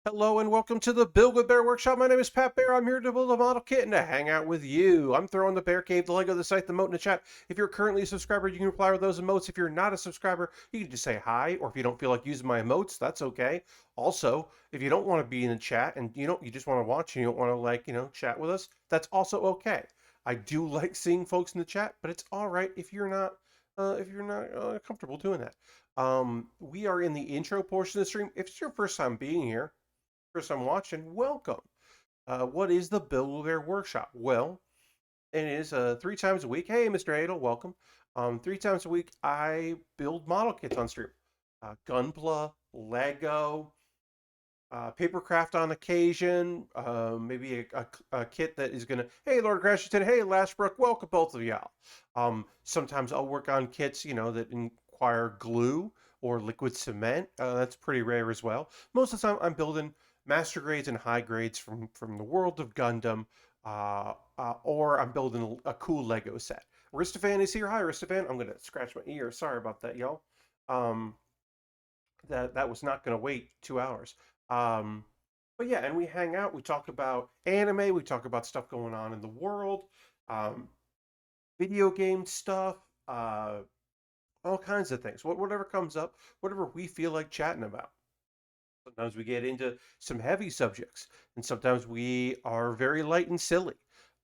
Hello and welcome to the Build With Baer Workshop. My name is Pat Bear. I'm here to build a model kit and to hang out with you. I'm throwing the Bear Cave, the Lego, the site, the emote in the chat. If you're currently a subscriber, you can reply with those emotes. If you're not a subscriber, you can just say hi, or if you don't feel like using my emotes, that's okay. Also, if you don't want to be in the chat and you just want to watch and you don't want to chat with us, that's also okay. I do like seeing folks in the chat, but it's all right if you're not comfortable doing that. We are in the intro portion of the stream. If it's your first time being here, first time watching, welcome. What is the Build With Baer Workshop? Well, it is 3 times a week. Hey, Mr. Adel, welcome. 3 times a week, I build model kits on stream. Gunpla, Lego, papercraft on occasion, maybe a kit that is gonna. Hey, Lord Grashington. Hey, Lashbrook. Welcome, both of y'all. Sometimes I'll work on kits, that require glue or liquid cement. That's pretty rare as well. Most of the time, I'm building master grades and high grades from the world of Gundam, or I'm building a cool Lego set. Aristophan is here. Hi, Aristophan. I'm gonna scratch my ear. Sorry about that, y'all. Um, that was not going to wait 2 hours. Um, but yeah, and we hang out. We talk about anime. We talk about stuff going on in the world, um, video game stuff, all kinds of things. Whatever comes up, whatever we feel like chatting about. Sometimes we get into some heavy subjects, and sometimes we are very light and silly.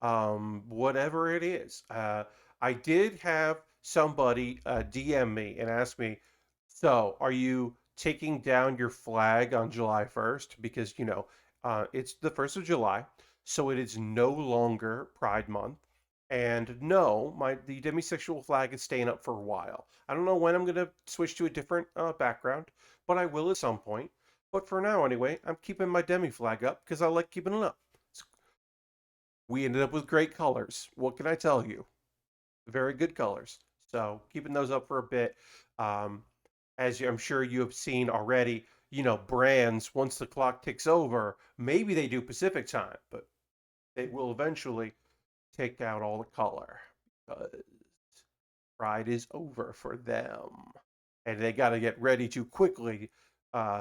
Whatever it is. I did have somebody DM me and ask me, so are you taking down your flag on July 1st? Because, it's the 1st of July, so it is no longer Pride Month. And no, the demisexual flag is staying up for a while. I don't know when I'm going to switch to a different background, but I will at some point. But for now, anyway, I'm keeping my demi flag up because I like keeping it up. We ended up with great colors. What can I tell you? Very good colors. So keeping those up for a bit. Um, I'm sure you have seen already, brands, once the clock ticks over, maybe they do Pacific time, but they will eventually take out all the color because Pride is over for them. And they got to get ready to quickly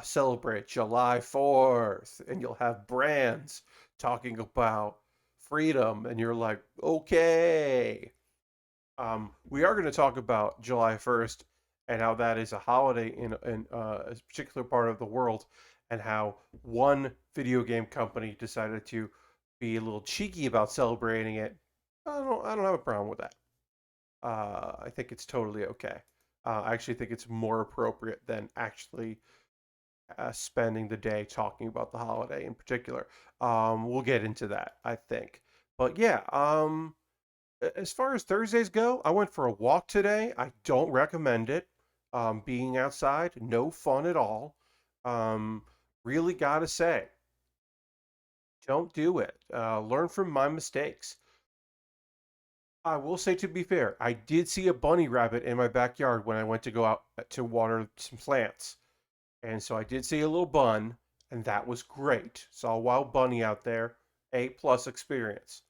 celebrate July 4th. And you'll have brands talking about freedom. And you're like, okay. We are going to talk about July 1st and how that is a holiday in a particular part of the world, and how one video game company decided to be a little cheeky about celebrating it. I don't have a problem with that. I think it's totally okay. I actually think it's more appropriate than actually spending the day talking about the holiday in particular. We'll get into that, I think. But yeah, as far as Thursdays go, I went for a walk today. I don't recommend it. Being outside, no fun at all. Um, really gotta say, don't do it. Learn from my mistakes. I will say, to be fair, I did see a bunny rabbit in my backyard when I went to go out to water some plants. And so I did see a little bun, and that was great. Saw a wild bunny out there, A+ experience.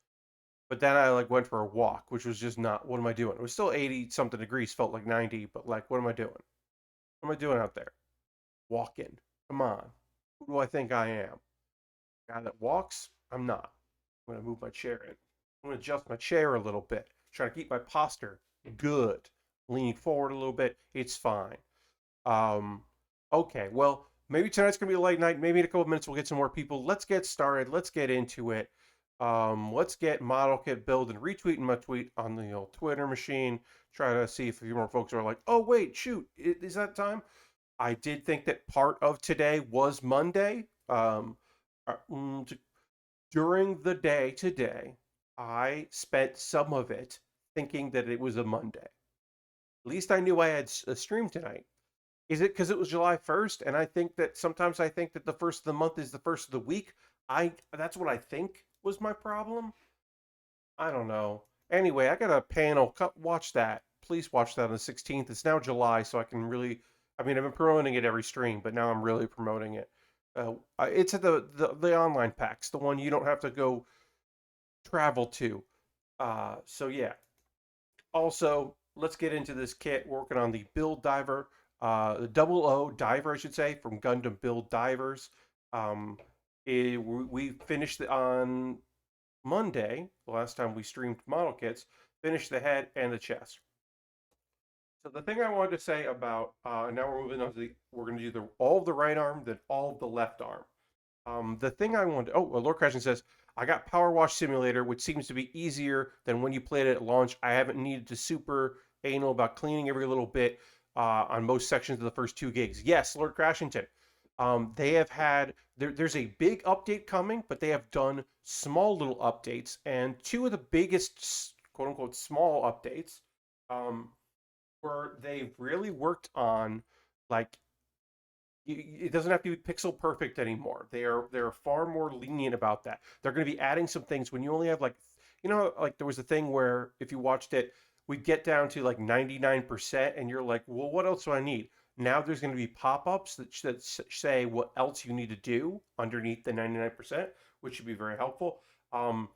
But then I went for a walk, which was just not. What am I doing? It was still 80 something degrees, felt like 90, but what am I doing? What am I doing out there? Walking. Come on. Who do I think I am? Guy that walks? I'm not. I'm gonna move my chair in. I'm gonna adjust my chair a little bit. Try to keep my posture good. Lean forward a little bit. It's fine. Um, okay, well, maybe tonight's gonna be a late night. Maybe in a couple of minutes we'll get some more people. Let's get started. Let's get into it. Let's get model kit build and retweeting my tweet on the old Twitter machine. Try to see if a few more folks are like, oh wait, shoot, is that time? I did think that part of today was Monday. Uh, mm, During the day today, I spent some of it thinking that it was a Monday. At least I knew I had a stream tonight. Is it because it was July 1st? And I think that sometimes I think that the first of the month is the first of the week. That's what I think was my problem. I don't know. Anyway, I got a panel. Watch that. Please watch that on the 16th. It's now July, so I can really. I mean, I've been promoting it every stream, but now I'm really promoting it. It's at the online packs, the one you don't have to go travel to. So yeah. Also, let's get into this kit. Working on the Build Diver, the Double O Diver, I should say, from Gundam Build Divers. Um, we finished on Monday, the last time we streamed model kits, finished the head and the chest. So the thing I wanted to say about, now we're moving on to we're going to do all of the right arm, then all of the left arm. The thing I wanted, Lord Crashing says, I got Power Wash Simulator, which seems to be easier than when you played it at launch. I haven't needed to super anal about cleaning every little bit on most sections of the first 2 gigs. Yes, Lord Crashington. They have had, there's a big update coming, but they have done small little updates. And two of the biggest, quote unquote, small updates um, where they've really worked on like it doesn't have to be pixel perfect anymore. They're far more lenient about that. They're going to be adding some things when you only have like like there was a thing where if you watched it, we'd get down to like 99% and you're like, "Well, what else do I need?" Now there's going to be pop-ups that say what else you need to do underneath the 99%, which should be very helpful. Um,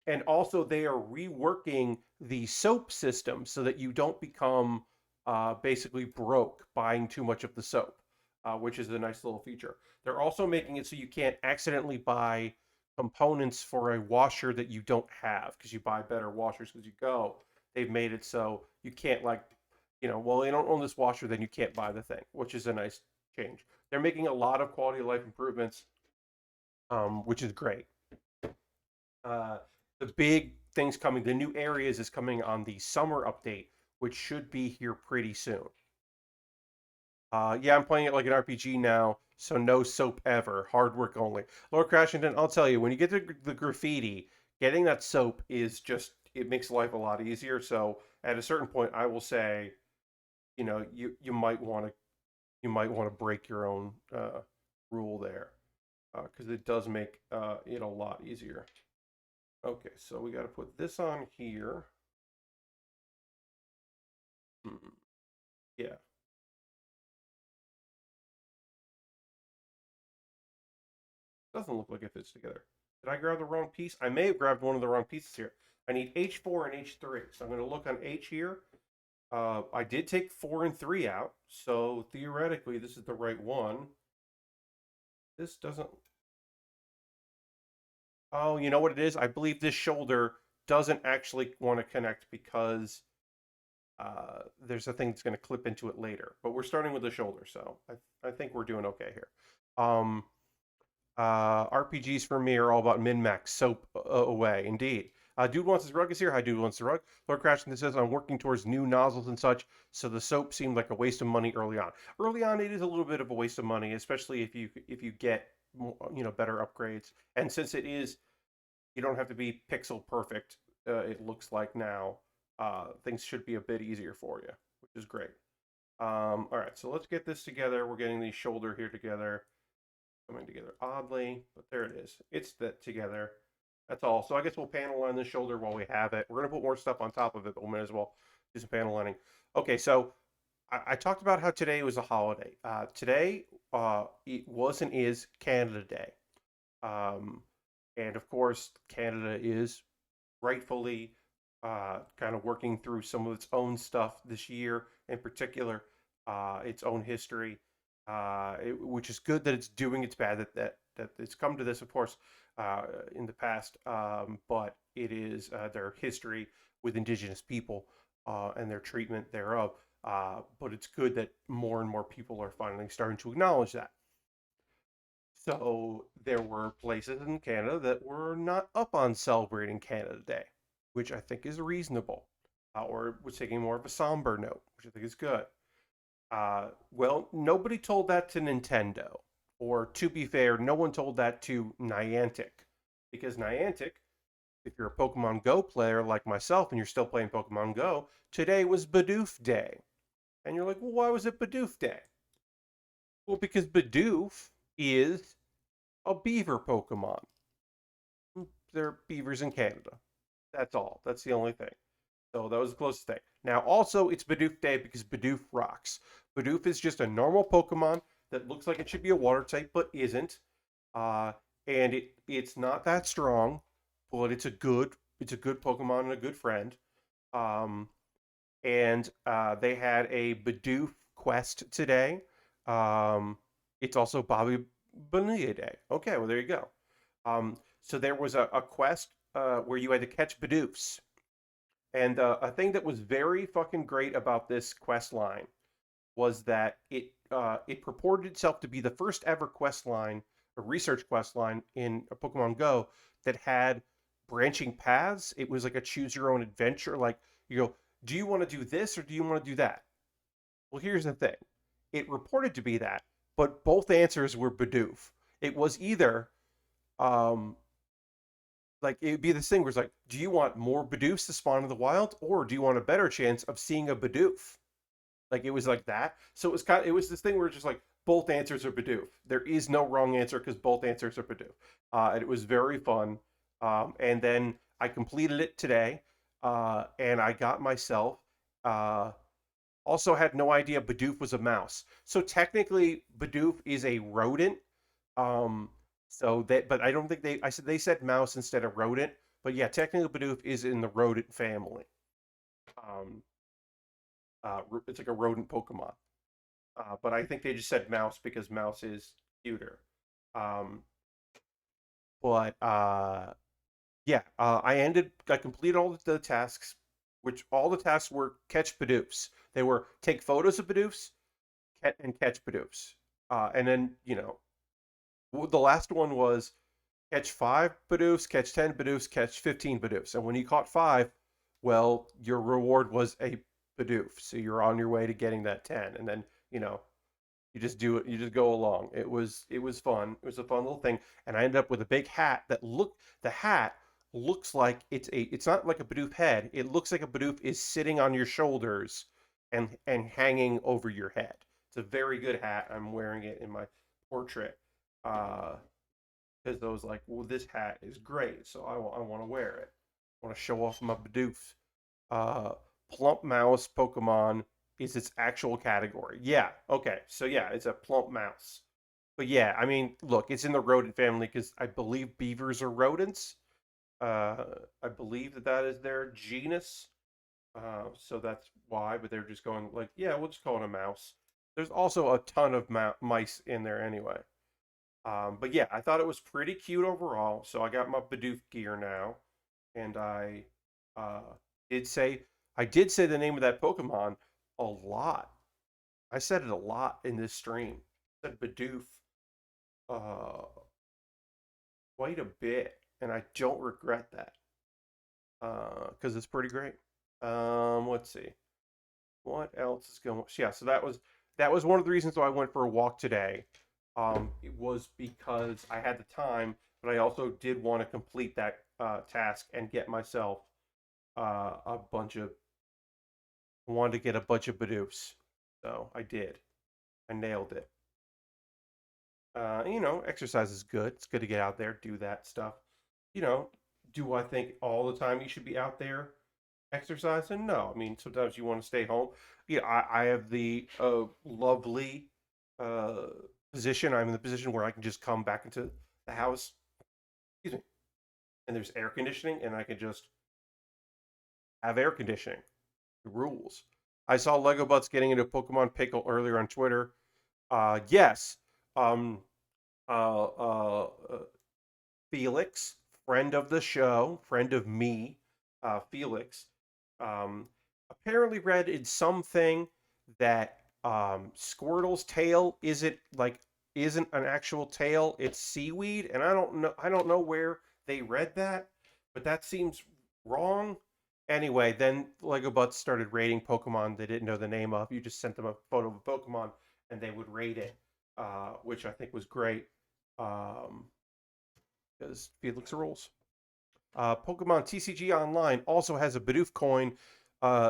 and also they are reworking the soap system so that you don't become basically broke buying too much of the soap, which is a nice little feature. They're also making it so you can't accidentally buy components for a washer that you don't have because you buy better washers as you go. They've made it so you can't well, you don't own this washer, then you can't buy the thing, which is a nice change. They're making a lot of quality of life improvements, which is great. Uh, the big things coming, the new areas is coming on the summer update, which should be here pretty soon. Yeah, I'm playing it like an RPG now, so no soap ever. Hard work only. Lord Crashington, I'll tell you, when you get to the graffiti, getting that soap is just it makes life a lot easier. So at a certain point, I will say, you might want to break your own rule there because it does make it a lot easier. Okay, so we got to put this on here. Hmm, yeah, doesn't look like it fits together. Did I grab the wrong piece? I may have grabbed one of the wrong pieces here. I need H4 and H3. So I'm going to look on H here. I did take 4 and 3 out. So theoretically, this is the right one. This doesn't. Oh, you know what it is? I believe this shoulder doesn't actually want to connect because there's a thing that's going to clip into it later. But we're starting with the shoulder. So I think we're doing okay here. Um, RPGs for me are all about min-max, soap away, indeed. Dude Wants His Rug is here. Hi, Dude Wants the Rug. Lord Crashington says, I'm working towards new nozzles and such, so the soap seemed like a waste of money early on. Early on, it is a little bit of a waste of money, especially if you get better upgrades. And since it is, you don't have to be pixel perfect. It looks like now things should be a bit easier for you, which is great. All right, so let's get this together. We're getting the shoulder here together, coming together oddly, but there it is. It's that together. That's all. So I guess we'll panel line the shoulder while we have it. We're gonna put more stuff on top of it, but we might as well do some panel lining. Okay, so I talked about how today was a holiday. Today it was and is Canada Day, um, and of course Canada is rightfully kind of working through some of its own stuff this year, in particular, its own history, which is good that it's doing its bad, that it's come to this, of course, in the past, but it is their history with Indigenous people and their treatment thereof. But it's good that more and more people are finally starting to acknowledge that. So there were places in Canada that were not up on celebrating Canada Day, which I think is reasonable, or was taking more of a somber note, which I think is good. Well, nobody told that to Nintendo, or to be fair, no one told that to Niantic, because Niantic, if you're a Pokemon Go player like myself and you're still playing Pokemon Go, today was Bidoof Day. And you're like, well, why was it Bidoof Day? Well, because Bidoof is a beaver Pokemon. They're beavers in Canada. That's all. That's the only thing. So that was the closest thing. Now, also, it's Bidoof Day because Bidoof rocks. Bidoof is just a normal Pokemon that looks like it should be a water type, but isn't. Uh, and it's not that strong, but it's a good Pokemon and a good friend. Um, and they had a Bidoof quest today. It's also Bobby. Day. Okay, well there you go. So there was a quest where you had to catch Bidoofs. And a thing that was very fucking great about this quest line was that it purported itself to be the first ever quest line, a research quest line in Pokemon Go that had branching paths. It was like a choose your own adventure. Like you go, do you want to do this or do you want to do that? Well, here's the thing. It reported to be that, but both answers were Bidoof. It was either um like it would be this thing where it's like, do you want more Bidoofs to spawn in the wild, or do you want a better chance of seeing a Bidoof? Like it was like that. So it was this thing where it's just like both answers are Bidoof. There is no wrong answer because both answers are Bidoof. And it was very fun. And then I completed it today, and I got myself. Uh, Also had no idea Bidoof was a mouse. So technically, Bidoof is a rodent. Um, but I don't think they said mouse instead of rodent. But yeah, technically Bidoof is in the rodent family. Um, it's like a rodent Pokemon. But I think they just said mouse because mouse is cuter. Um, but yeah, I completed all the tasks, which all the tasks were catch Bidoofs. They were take photos of Bidoofs and catch Bidoofs. And then, the last one was catch 5 Bidoofs, catch 10 Bidoofs, catch 15 Bidoofs. And when you caught 5, well, your reward was a Bidoof. So you're on your way to getting that 10. And then, you just do it. You just go along. It was fun. It was a fun little thing. And I ended up with a big hat the hat looks like it's not like a Bidoof head. It looks like a Bidoof is sitting on your shoulders and hanging over your head. It's a very good hat. I'm wearing it in my portrait. Uh, because I was like, well, this hat is great, so I want to wear it. I want to show off my Bidoof. Uh, Plump mouse Pokemon is its actual category. Yeah, okay, so yeah, it's a plump mouse. But yeah, I mean, look, it's in the rodent family because I believe beavers are rodents. Uh, I believe that is their genus. So that's why. But they're just going like, yeah, we'll just call it a mouse. There's also a ton of mice in there anyway. But yeah, I thought it was pretty cute overall. So I got my Bidoof gear now, and uh, did say I did say the name of that Pokemon a lot. I said it a lot in this stream. I said Bidoof uh, quite a bit, and I don't regret that because it's pretty great. Let's see what else is going. Yeah, so that was one of the reasons why I went for a walk today. It was because I had the time, but I also did want to complete that task and get myself a bunch of. I wanted to get a bunch of Bidoofs, so I did. I nailed it. Exercise is good. It's good to get out there, do that stuff. You know, do I think all the time you should be out there exercising? No. I mean, sometimes you want to stay home. Yeah, I have the lovely uh, position. I'm in the position where I can just come back into the house, excuse me, and there's air conditioning, and I can just have air conditioning. The rules. I saw Lego Butts getting into Pokemon Pickle earlier on Twitter. Yes. Um, uh, uh, uh, Felix, friend of the show, friend of me, Felix, um, apparently read in something that Squirtle's tail isn't an actual tail, it's seaweed, and I don't know where they read that, but that seems wrong. Anyway, then Lego Butts started rating Pokemon they didn't know the name of. You just sent them a photo of a Pokemon, and they would rate it, which I think was great. Um, because Felix rules. Pokemon TCG Online also has a Bidoof coin,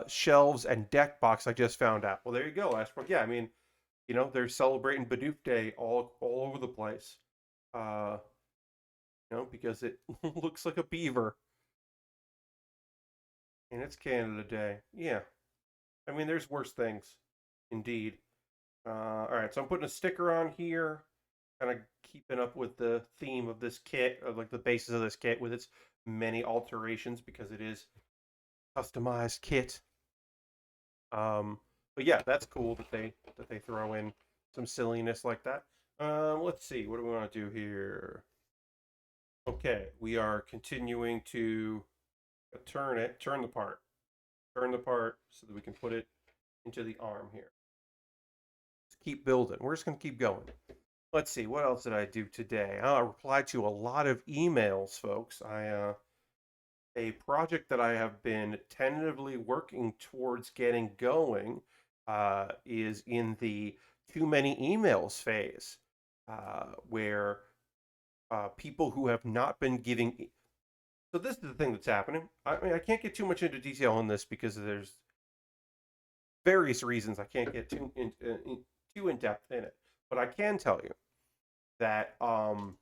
shelves, and deck box. I just found out. Well, there you go, Ashbrook. Yeah, I mean, they're celebrating Bidoof Day all over the place. Uh, because it looks like a beaver, and it's Canada Day. Yeah, I mean, there's worse things, indeed. All right, so I'm putting a sticker on here, kind of keeping up with the theme of this kit, or like the basis of this kit with its many alterations because it is customized kit. But yeah, that's cool that they throw in some silliness like that. Let's see. What do we want to do here? Okay, we are continuing to turn the part so that we can put it into the arm here. Let's keep building. We're just going to keep going. Let's see. What else did I do today? I replied to a lot of emails, folks. A project that I have been tentatively working towards getting going is in the too many emails phase, where people who have not been giving. So this is the thing that's happening. I mean, I can't get too much into detail on this because there's various reasons I can't get too in depth in it. But I can tell you that I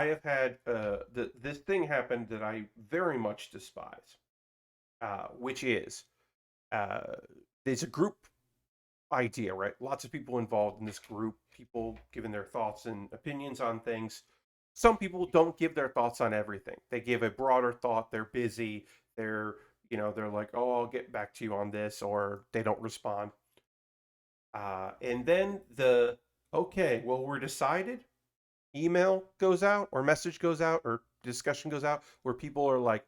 have had this thing happen that I very much despise, which is uh, there's a group idea, right? Lots of people involved in this group, people giving their thoughts and opinions on things. Some people don't give their thoughts on everything. They give a broader thought. They're busy. They're, they're like, oh, I'll get back to you on this, or they don't respond. And then okay, well, we're decided. Email goes out, or message goes out, or discussion goes out, where people are like,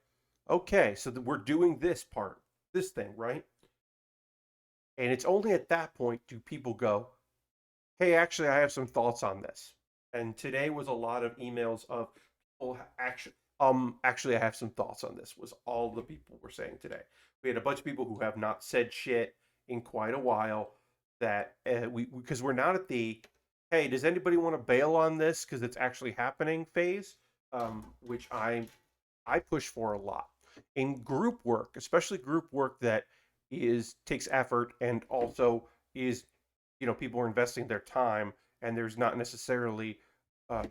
okay, so we're doing this part, this thing, right? And it's only at that point do people go, hey, actually, I have some thoughts on this. And today was a lot of emails of people actually, I have some thoughts on this, was all the people were saying today. We had a bunch of people who have not said shit in quite a while that because we're not at the, hey, does anybody want to bail on this because it's actually happening phase, which I push for a lot. In group work, especially group work that is takes effort and also is, people are investing their time and there's not necessarily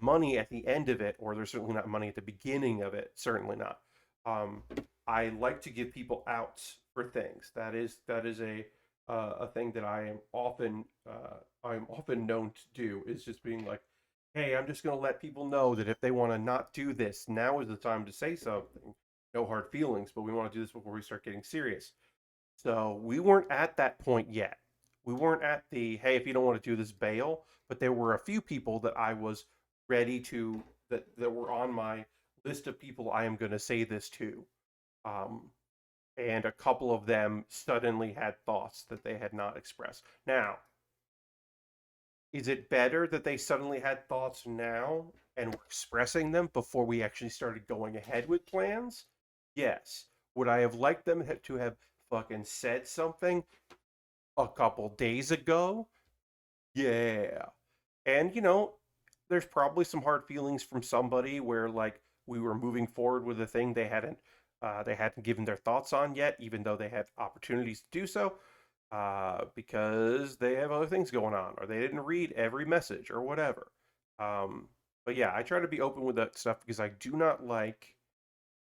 money at the end of it, or there's certainly not money at the beginning of it. Certainly not. Um, I like to give people outs for things. That is a thing that I'm often known to do, is just being like, hey, I'm just going to let people know that if they want to not do this, now is the time to say something. No hard feelings, but we want to do this before we start getting serious. So we weren't at that point yet. We weren't at the, hey, if you don't want to do this, bail. But there were a few people that I was ready to, that were on my list of people I am going to say this to. Um, and a couple of them suddenly had thoughts that they had not expressed. Now, is it better that they suddenly had thoughts now and were expressing them before we actually started going ahead with plans? Yes. Would I have liked them to have fucking said something a couple days ago? Yeah. And, there's probably some hard feelings from somebody where, like, we were moving forward with a thing they hadn't given their thoughts on yet, even though they had opportunities to do so, because they have other things going on, or they didn't read every message, or whatever. Um, but yeah, I try to be open with that stuff because I do not like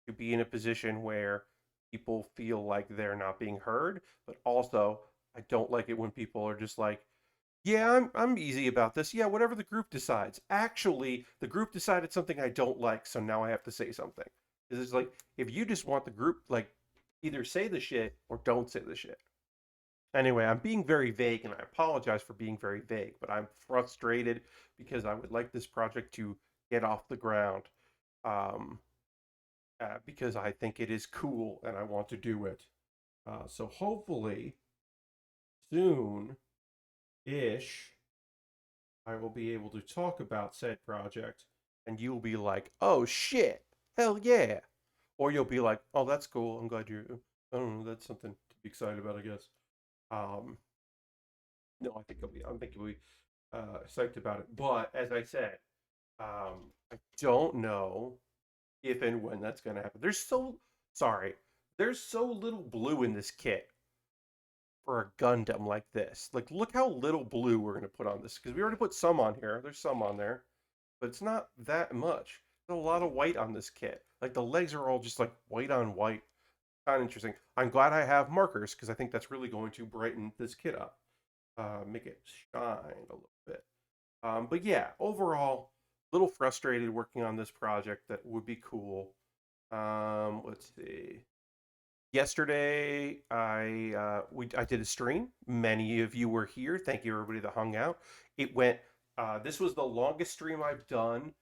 to be in a position where people feel like they're not being heard, but also I don't like it when people are just like, yeah, I'm easy about this. Yeah, whatever the group decides. Actually, the group decided something I don't like, so now I have to say something. It's like, if you just want the group, like, either say the shit or don't say the shit. Anyway, I'm being very vague, and I apologize for being very vague, but I'm frustrated because I would like this project to get off the ground, um, because I think it is cool and I want to do it. So hopefully, soon ish, I will be able to talk about said project, and you'll be like, "Oh shit, hell yeah!" Or you'll be like, "Oh, that's cool. I'm glad you're. I don't know. That's something to be excited about, I guess." Um, no, I think you'll be psyched about it. But as I said, I don't know if and when that's going to happen. Sorry. There's so little blue in this kit for a Gundam like this. Like, look how little blue we're going to put on this, because we already put some on here. There's some on there, but it's not that much. There's a lot of white on this kit. Like, the legs are all just like white on white. Kind of interesting. I'm glad I have markers because I think that's really going to brighten this kit up, make it shine a little bit. But yeah, overall, a little frustrated working on this project that would be cool. Let's see. Yesterday, I did a stream. Many of you were here. Thank you, everybody that hung out. It went. This was the longest stream I've done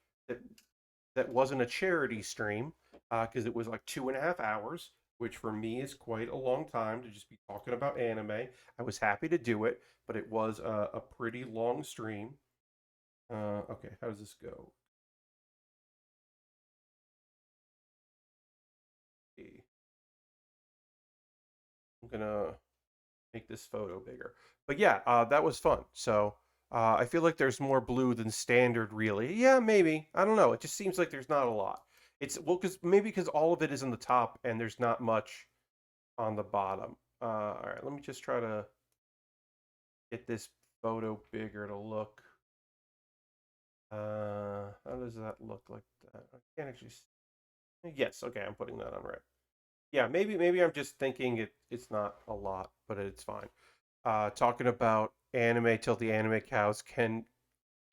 that wasn't a charity stream because it was like 2.5 hours, which for me is quite a long time to just be talking about anime. I was happy to do it, but it was a pretty long stream. Okay, how does this go? I'm gonna make this photo bigger. But yeah, that was fun. So I feel like there's more blue than standard, really. Yeah, maybe. I don't know. It just seems like there's not a lot. It's well, because maybe because all of it is in the top and there's not much on the bottom. All right, let me just try to get this photo bigger to look. How does that look like that? I can't actually. Yes, okay, I'm putting that on right. Yeah, maybe I'm just thinking it's not a lot, but it's fine. Talking about anime till the anime cows came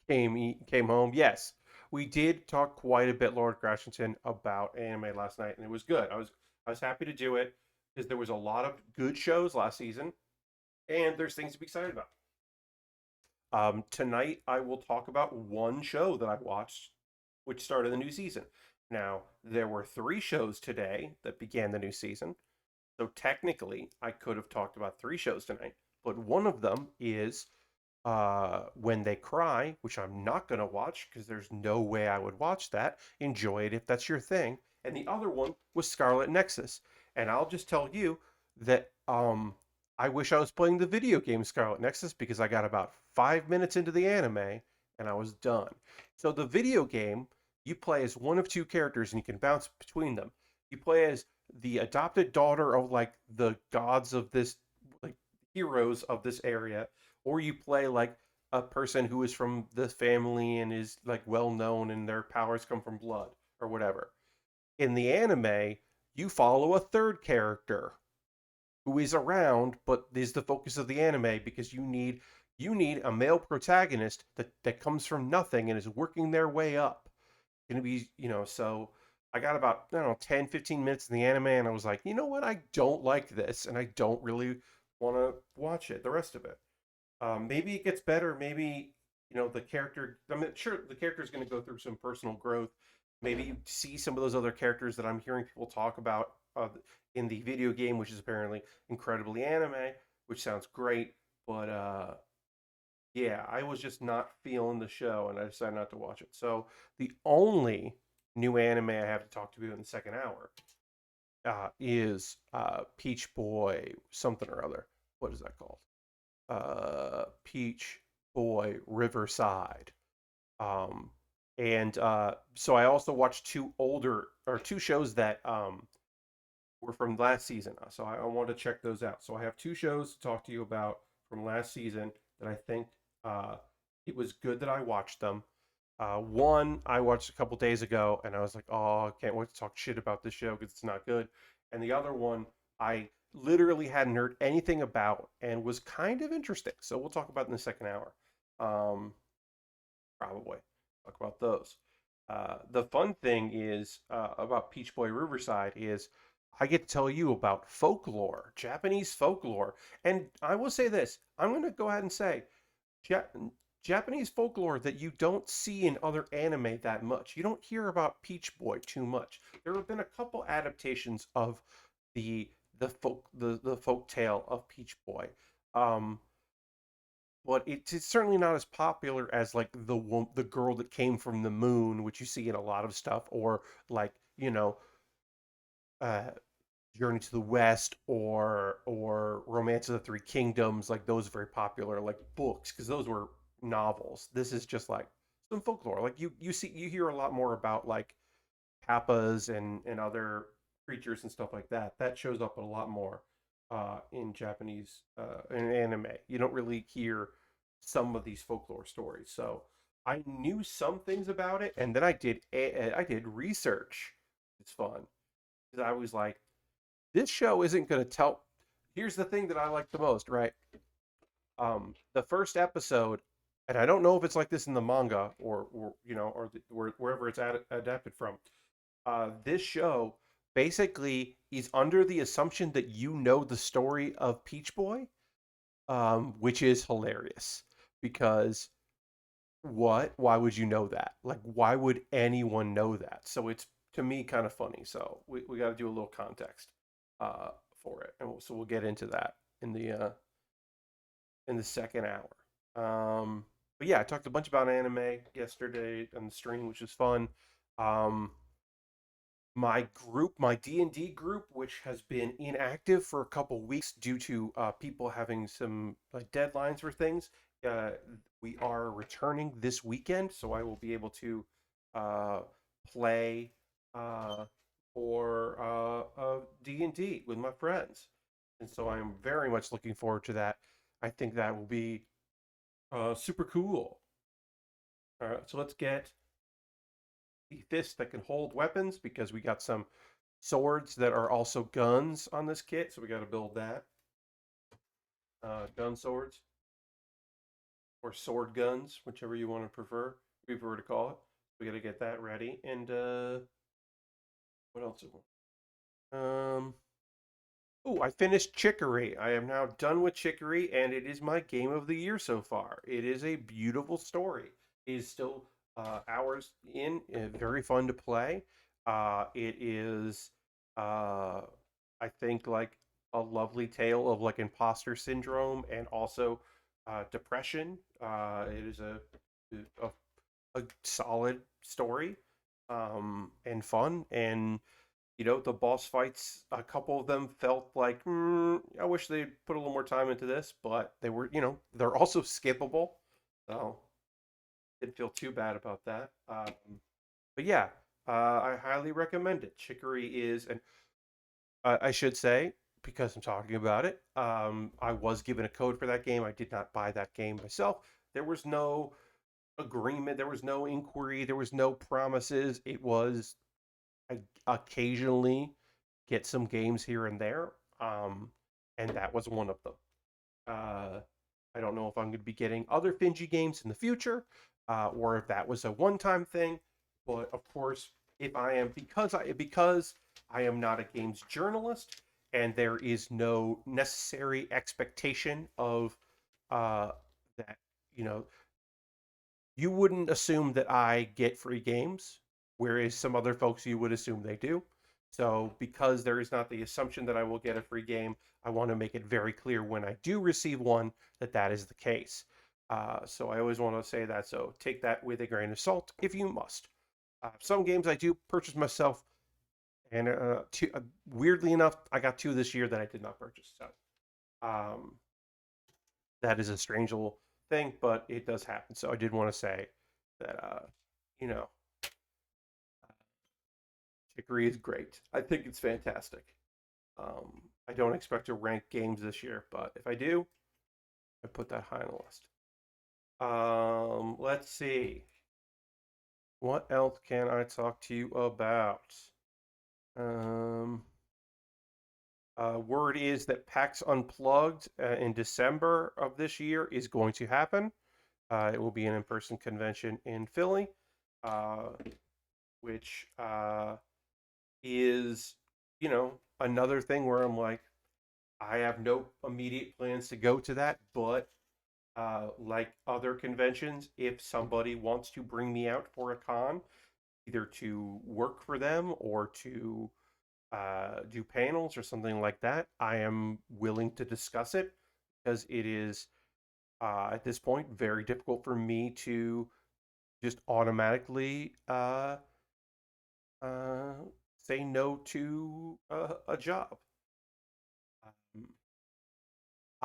home. Yes, we did talk quite a bit, Lord Grashington, about anime last night, and it was good. I was happy to do it because there was a lot of good shows last season, and there's things to be excited about. Tonight I will talk about one show that I watched, which started the new season. Now there were 3 shows today that began the new season, so technically I could have talked about 3 shows tonight, but one of them is When They Cry, which I'm not going to watch because there's no way I would watch that. Enjoy it if that's your thing. And the other one was Scarlet Nexus. And I'll just tell you that I wish I was playing the video game Scarlet Nexus because I got about 5 minutes into the anime and I was done. So the video game, you play as one of 2 characters and you can bounce between them. You play as the adopted daughter of like the gods of this, like heroes of this area, or you play like a person who is from this family and is like well known and their powers come from blood or whatever. In the anime, you follow a third character who is around but is the focus of the anime because you need a male protagonist that comes from nothing and is working their way up. Gonna be, so I got about, I don't know, 10, 15 minutes in the anime and I was like, you know what, I don't like this and I don't really want to watch it, the rest of it. Maybe it gets better. Maybe the character. I mean, sure, the character is going to go through some personal growth. Maybe you see some of those other characters that I'm hearing people talk about in the video game, which is apparently incredibly anime, which sounds great. But yeah, I was just not feeling the show, and I decided not to watch it. So the only new anime I have to talk to you in the second hour is Peach Boy something or other. What is that called? Peach Boy Riverside. Um, and so I also watched 2 shows that were from last season. So I want to check those out. So I have 2 shows to talk to you about from last season that I think uh, it was good that I watched them. One I watched a couple days ago, and I was like, "Oh, I can't wait to talk shit about this show because it's not good." And the other one I literally hadn't heard anything about and was kind of interesting. So we'll talk about in the second hour. Um, Probably talk about those. The fun thing is about Peach Boy Riverside is I get to tell you about folklore, Japanese folklore, and I will say this: I'm going to go ahead and say Ja- Japanese folklore that you don't see in other anime that much. You don't hear about Peach Boy too much. There have been a couple adaptations of the folk tale of Peach Boy. Um, but it's certainly not as popular as like the girl that came from the moon, which you see in a lot of stuff, or like uh, Journey to the West or Romance of the Three Kingdoms. Like those are very popular, like books, because those were novels. This is just like some folklore. Like you hear a lot more about like kappas and other creatures and stuff like that. That shows up a lot more in Japanese in anime. You don't really hear some of these folklore stories. So I knew some things about it, and then I did research. It's fun because I was like, this show isn't going to tell. Here's the thing that I like the most, right? The first episode, and I don't know if it's like this in the manga or wherever it's adapted from. This show basically is under the assumption that you know the story of Peach Boy, which is hilarious because What? Why would you know that? Like, why would anyone know that? So it's, to me, kind of funny. So we got to do a little context uh, for it, and so we'll get into that in the second hour. But yeah, I talked a bunch about anime yesterday on the stream, which was fun. Um, my group, my D&D group, which has been inactive for a couple weeks due to people having some like deadlines for things, uh, we are returning this weekend, so I will be able to uh, play uh, for D&D with my friends, and so I'm very much looking forward to that. I think that will be super cool. All right, so let's get the fist that can hold weapons because we got some swords that are also guns on this kit, so we got to build that. Gun swords or sword guns, whichever you want to prefer. We prefer to call it. We got to get that ready. And what else? Um, oh, I finished Chicory. I am now done with Chicory, and it is my game of the year so far. It is a beautiful story. It is still hours in, very fun to play. It is, I think, like a lovely tale of like imposter syndrome and also depression. It is a, a solid story and fun, and the boss fights, a couple of them felt like, I wish they'd put a little more time into this, but they were, they're also skippable. So didn't feel too bad about that. But yeah, I highly recommend it. Chicory is, and I should say, because I'm talking about it, I was given a code for that game. I did not buy that game myself. There was no agreement, there was no inquiry, there was no promises. It was, I occasionally get some games here and there, and that was one of them. Uh, I don't know if I'm going to be getting other Finji games in the future, or if that was a one-time thing. But of course, if I am because I am not a games journalist, and there is no necessary expectation of uh, that you know you wouldn't assume that I get free games, whereas some other folks you would assume they do. So, because there is not the assumption that I will get a free game, I want to make it very clear when I do receive one that that is the case. So, I always want to say that. So, take that with a grain of salt if you must. Some games I do purchase myself, and weirdly enough, I got two this year that I did not purchase. So, um, that is a strange little thing, but it does happen. So I did want to say that, you know, Chicory is great. I think it's fantastic. I don't expect to rank games this year, but if I do, I put that high on the list. Let's see. What else can I talk to you about? Um, Word is that PAX Unplugged in December of this year is going to happen. It will be an in-person convention in Philly, uh, which is, another thing where I'm like, I have no immediate plans to go to that, but like other conventions, if somebody wants to bring me out for a con, either to work for them or to do panels or something like that, I am willing to discuss it because it is, at this point, very difficult for me to just automatically uh, say no to a job. Um,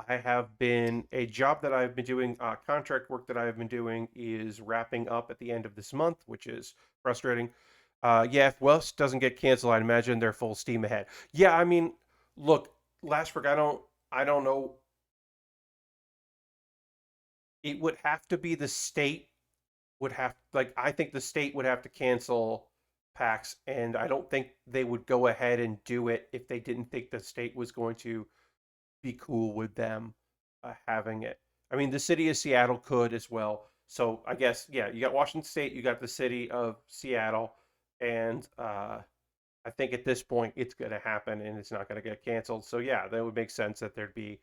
I have been a job that I've been doing, contract work that I've been doing is wrapping up at the end of this month, which is frustrating. Yeah, if Welsh doesn't get canceled, I'd imagine they're full steam ahead. Yeah, I mean, look, Lashbrook, I don't know. It would have to be the state would have, like, I think the state would have to cancel PAX, and I don't think they would go ahead and do it if they didn't think the state was going to be cool with them having it. I mean, the city of Seattle could as well. So I guess, yeah, you got Washington State, you got the city of Seattle, and I think at this point it's going to happen and it's not going to get canceled. So yeah, that would make sense that there'd be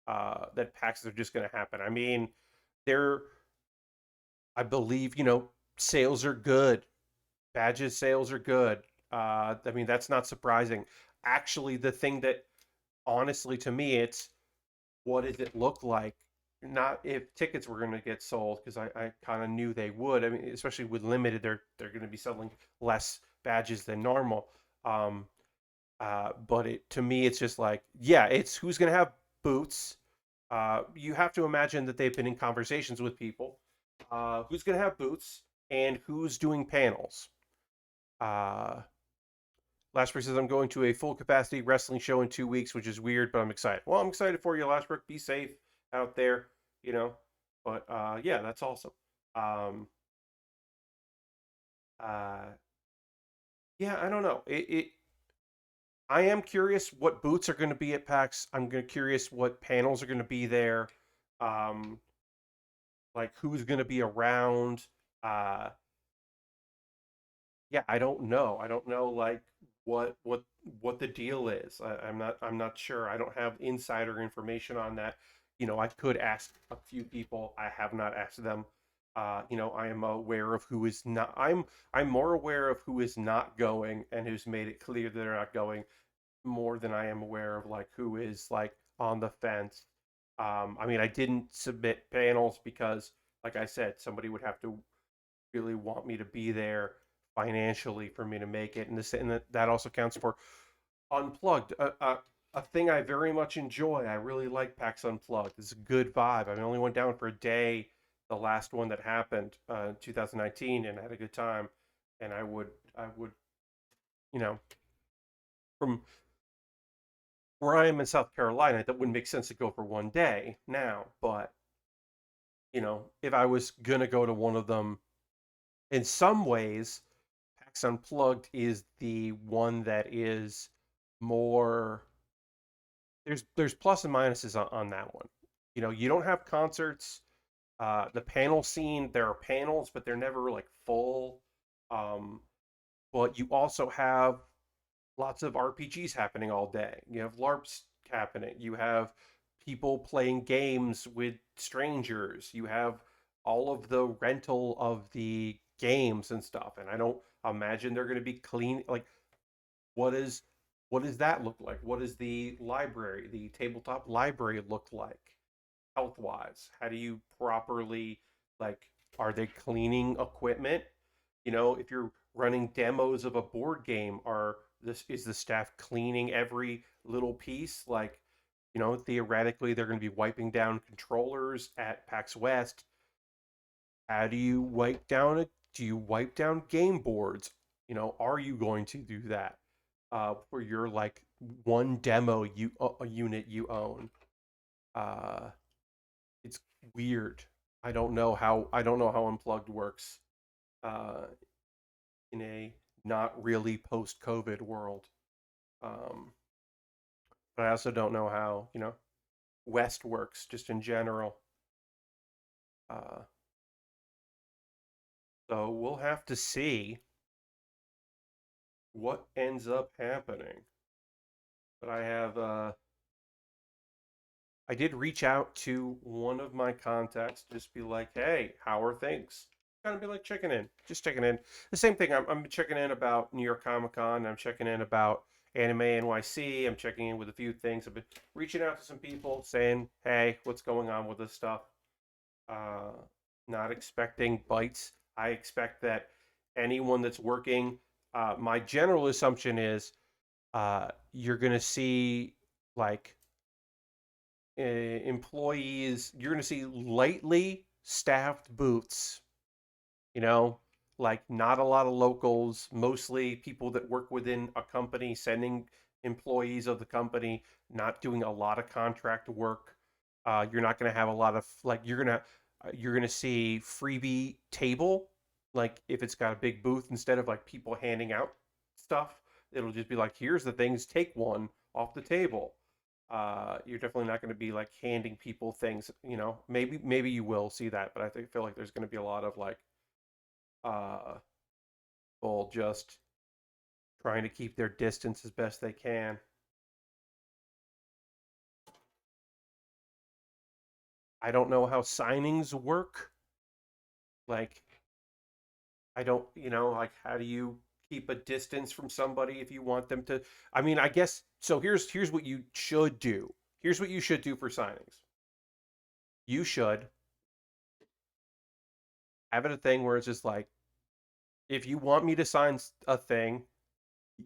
that PAXs are just going to happen. I mean, they're I believe, sales are good. Badges sales are good. I mean, that's not surprising. Actually, the thing that, honestly, to me, it's what does it look like? Not if tickets were going to get sold, because I kind of knew they would. I mean, especially with limited, they're going to be selling less badges than normal. Um, but to me, it's just like, yeah, it's who's going to have boots. You have to imagine that they've been in conversations with people. Who's going to have boots and who's doing panels. Uh, Lashbrook says, I'm going to a full capacity wrestling show in 2 weeks, which is weird, but I'm excited. Well, I'm excited for you, Lashbrook. Be safe out there, you know. But yeah, that's awesome. Um, uh, yeah, I don't know. I am curious what booths are going to be at PAX. Curious what panels are going to be there. Um, like who's going to be around. Uh, yeah, I don't know. I don't know like what the deal is. I'm not sure. I don't have insider information on that. I could ask a few people. I have not asked them. I am aware of who is not. I'm more aware of who is not going and who's made it clear that they're not going more than I am aware of like who is like on the fence. I mean, I didn't submit panels because, like I said, somebody would have to really want me to be there financially for me to make it, and that also counts for Unplugged, a thing I very much enjoy. I really like PAX Unplugged. It's a good vibe. I only went down for a day, the last one that happened, 2019, and I had a good time. And I would, you know, from where I am in South Carolina, that wouldn't make sense to go for one day now. But if I was gonna go to one of them, in some ways, PAX Unplugged is the one that is more. There's plus and minuses on that one. You don't have concerts. The panel scene, there are panels, but they're never like full. Um, but you also have lots of RPGs happening all day. You have LARPs happening. You have people playing games with strangers. You have all of the rental of the games and stuff. And I don't imagine they're going to be clean. Like, what is what does that look like? What does the tabletop library look like health wise? How do you properly, like, are they cleaning equipment? If you're running demos of a board game, are this is the staff cleaning every little piece? Like, theoretically they're going to be wiping down controllers at PAX West. How do you wipe down it? Do you wipe down game boards? Are you going to do that? For your like one demo a unit you own. Uh, it's weird. I don't know how unplugged works uh, in a not really post-COVID world. Um, but I also don't know how West works just in general. Uh, so we'll have to see what ends up happening. But I did reach out to one of my contacts, just be like, hey, how are things? Kind of be like checking in, just checking in. The same thing. I'm checking in about New York Comic Con. I'm checking in about Anime NYC. I'm checking in with a few things. I've been reaching out to some people, saying, hey, what's going on with this stuff? Uh, Not expecting bites. I expect that anyone that's working. My general assumption is you're going to see like employees, you're going to see lightly staffed booths, you know, like not a lot of locals, mostly people that work within a company, sending employees of the company, not doing a lot of contract work. You're not going to have a lot of like you're going to see freebie table, like if it's got a big booth, instead of like people handing out stuff, it'll just be like, here's the things, take one off the table. You're definitely not going to be like handing people things. Maybe you will see that, but feel like there's going to be a lot of like uh, people just trying to keep their distance as best they can. I don't know how signings work. Like, I don't, like, how do you keep a distance from somebody if you want them to? I mean, I guess so. Here's what you should do. Here's what you should do for signings. You should have it a thing where it's just like, if you want me to sign a thing,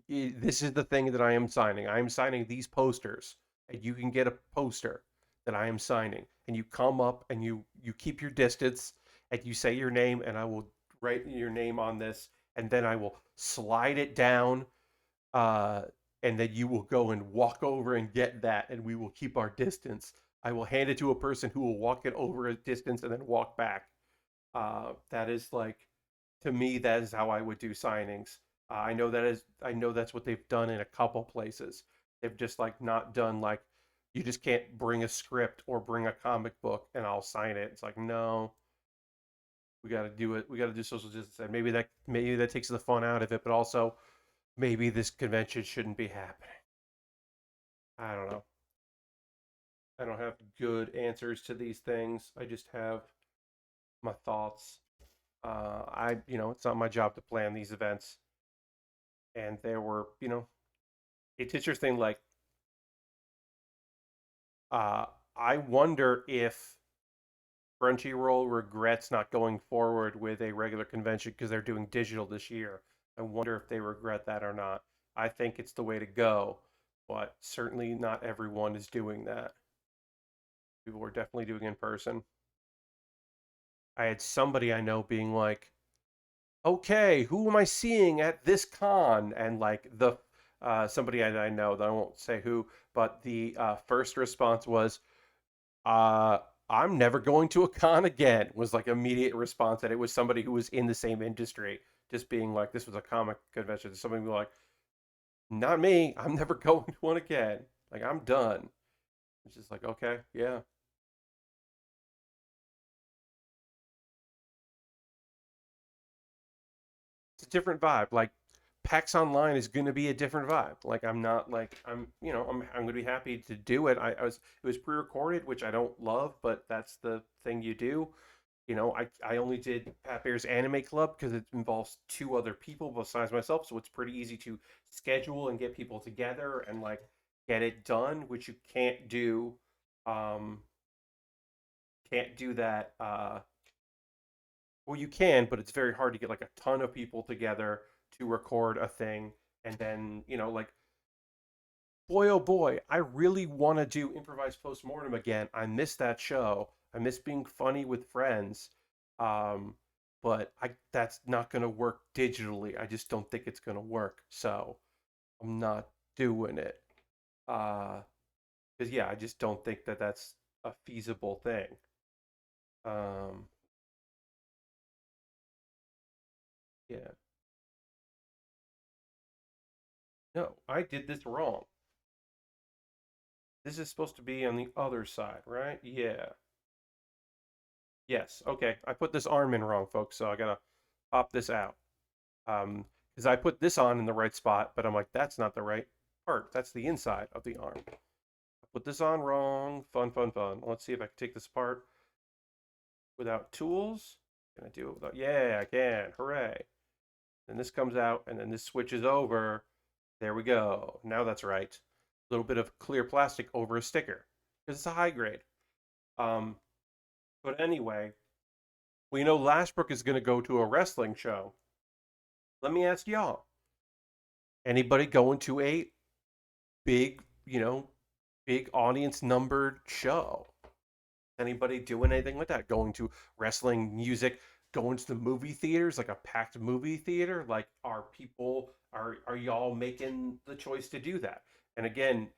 this is the thing that I am signing. I am signing these posters, and you can get a poster that I am signing, and you come up and you keep your distance, and you say your name, and I will write your name on this, and then I will slide it down, uh, and then you will go and walk over and get that, and we will keep our distance. I will hand it to a person who will walk it over a distance and then walk back. That is like, to me, that is how I would do signings. I know that's what they've done in a couple places. They've just like not done like, you just can't bring a script or bring a comic book and I'll sign it. It's like, no, we got to do it. We got to do social distance. And maybe that takes the fun out of it, but also maybe this convention shouldn't be happening. I don't know. I don't have good answers to these things. I just have my thoughts. It's not my job to plan these events, and there were, it's interesting. Like, uh, I wonder if Crunchyroll regrets not going forward with a regular convention because they're doing digital this year. I wonder if they regret that or not. I think it's the way to go, but certainly not everyone is doing that. People are definitely doing in person. I had somebody I know being like, okay, who am I seeing at this con? And like the somebody I know, that I won't say who, but the first response was, uh, I'm never going to a con again. Was like immediate response, and it was somebody who was in the same industry, just being like, this was a comic convention. Somebody was like, not me. I'm never going to one again. Like, I'm done. It's just like, okay, yeah. It's a different vibe. Like, PAX Online is going to be a different vibe. Like, I'm not like, I'm going to be happy to do it. It was pre-recorded, which I don't love, but that's the thing you do. I only did Pat Bear's Anime Club because it involves two other people besides myself, so it's pretty easy to schedule and get people together and like get it done, which you um can't do that. Well, you can, but it's very hard to get like a ton of people together to record a thing, and then, like, boy, oh boy, I really want to do improvised postmortem again. I miss that show. I miss being funny with friends. Um, but that's not going to work digitally. I just don't think it's going to work. So I'm not doing it. Because yeah, I just don't think that that's a feasible thing. Um, yeah. No, I did this wrong. This is supposed to be on the other side, right? Yeah. Yes. Okay. I put this arm in wrong, folks. So I gotta pop this out. Because I put this on in the right spot, but I'm like, that's not the right part. That's the inside of the arm. I put this on wrong. Fun, fun, fun. Let's see if I can take this apart without tools. Can I do it without? Yeah, I can. Hooray. Then this comes out, and then this switches over. There we go. Now that's right. A little bit of clear plastic over a sticker because it's a high grade. Um, but anyway, we know Lashbrook is going to go to a wrestling show. Let me ask y'all, anybody going to a big, big audience numbered show? Anybody doing anything like that? Going to wrestling music, going to the movie theaters, like a packed movie theater? Like, are y'all making the choice to do that? And again,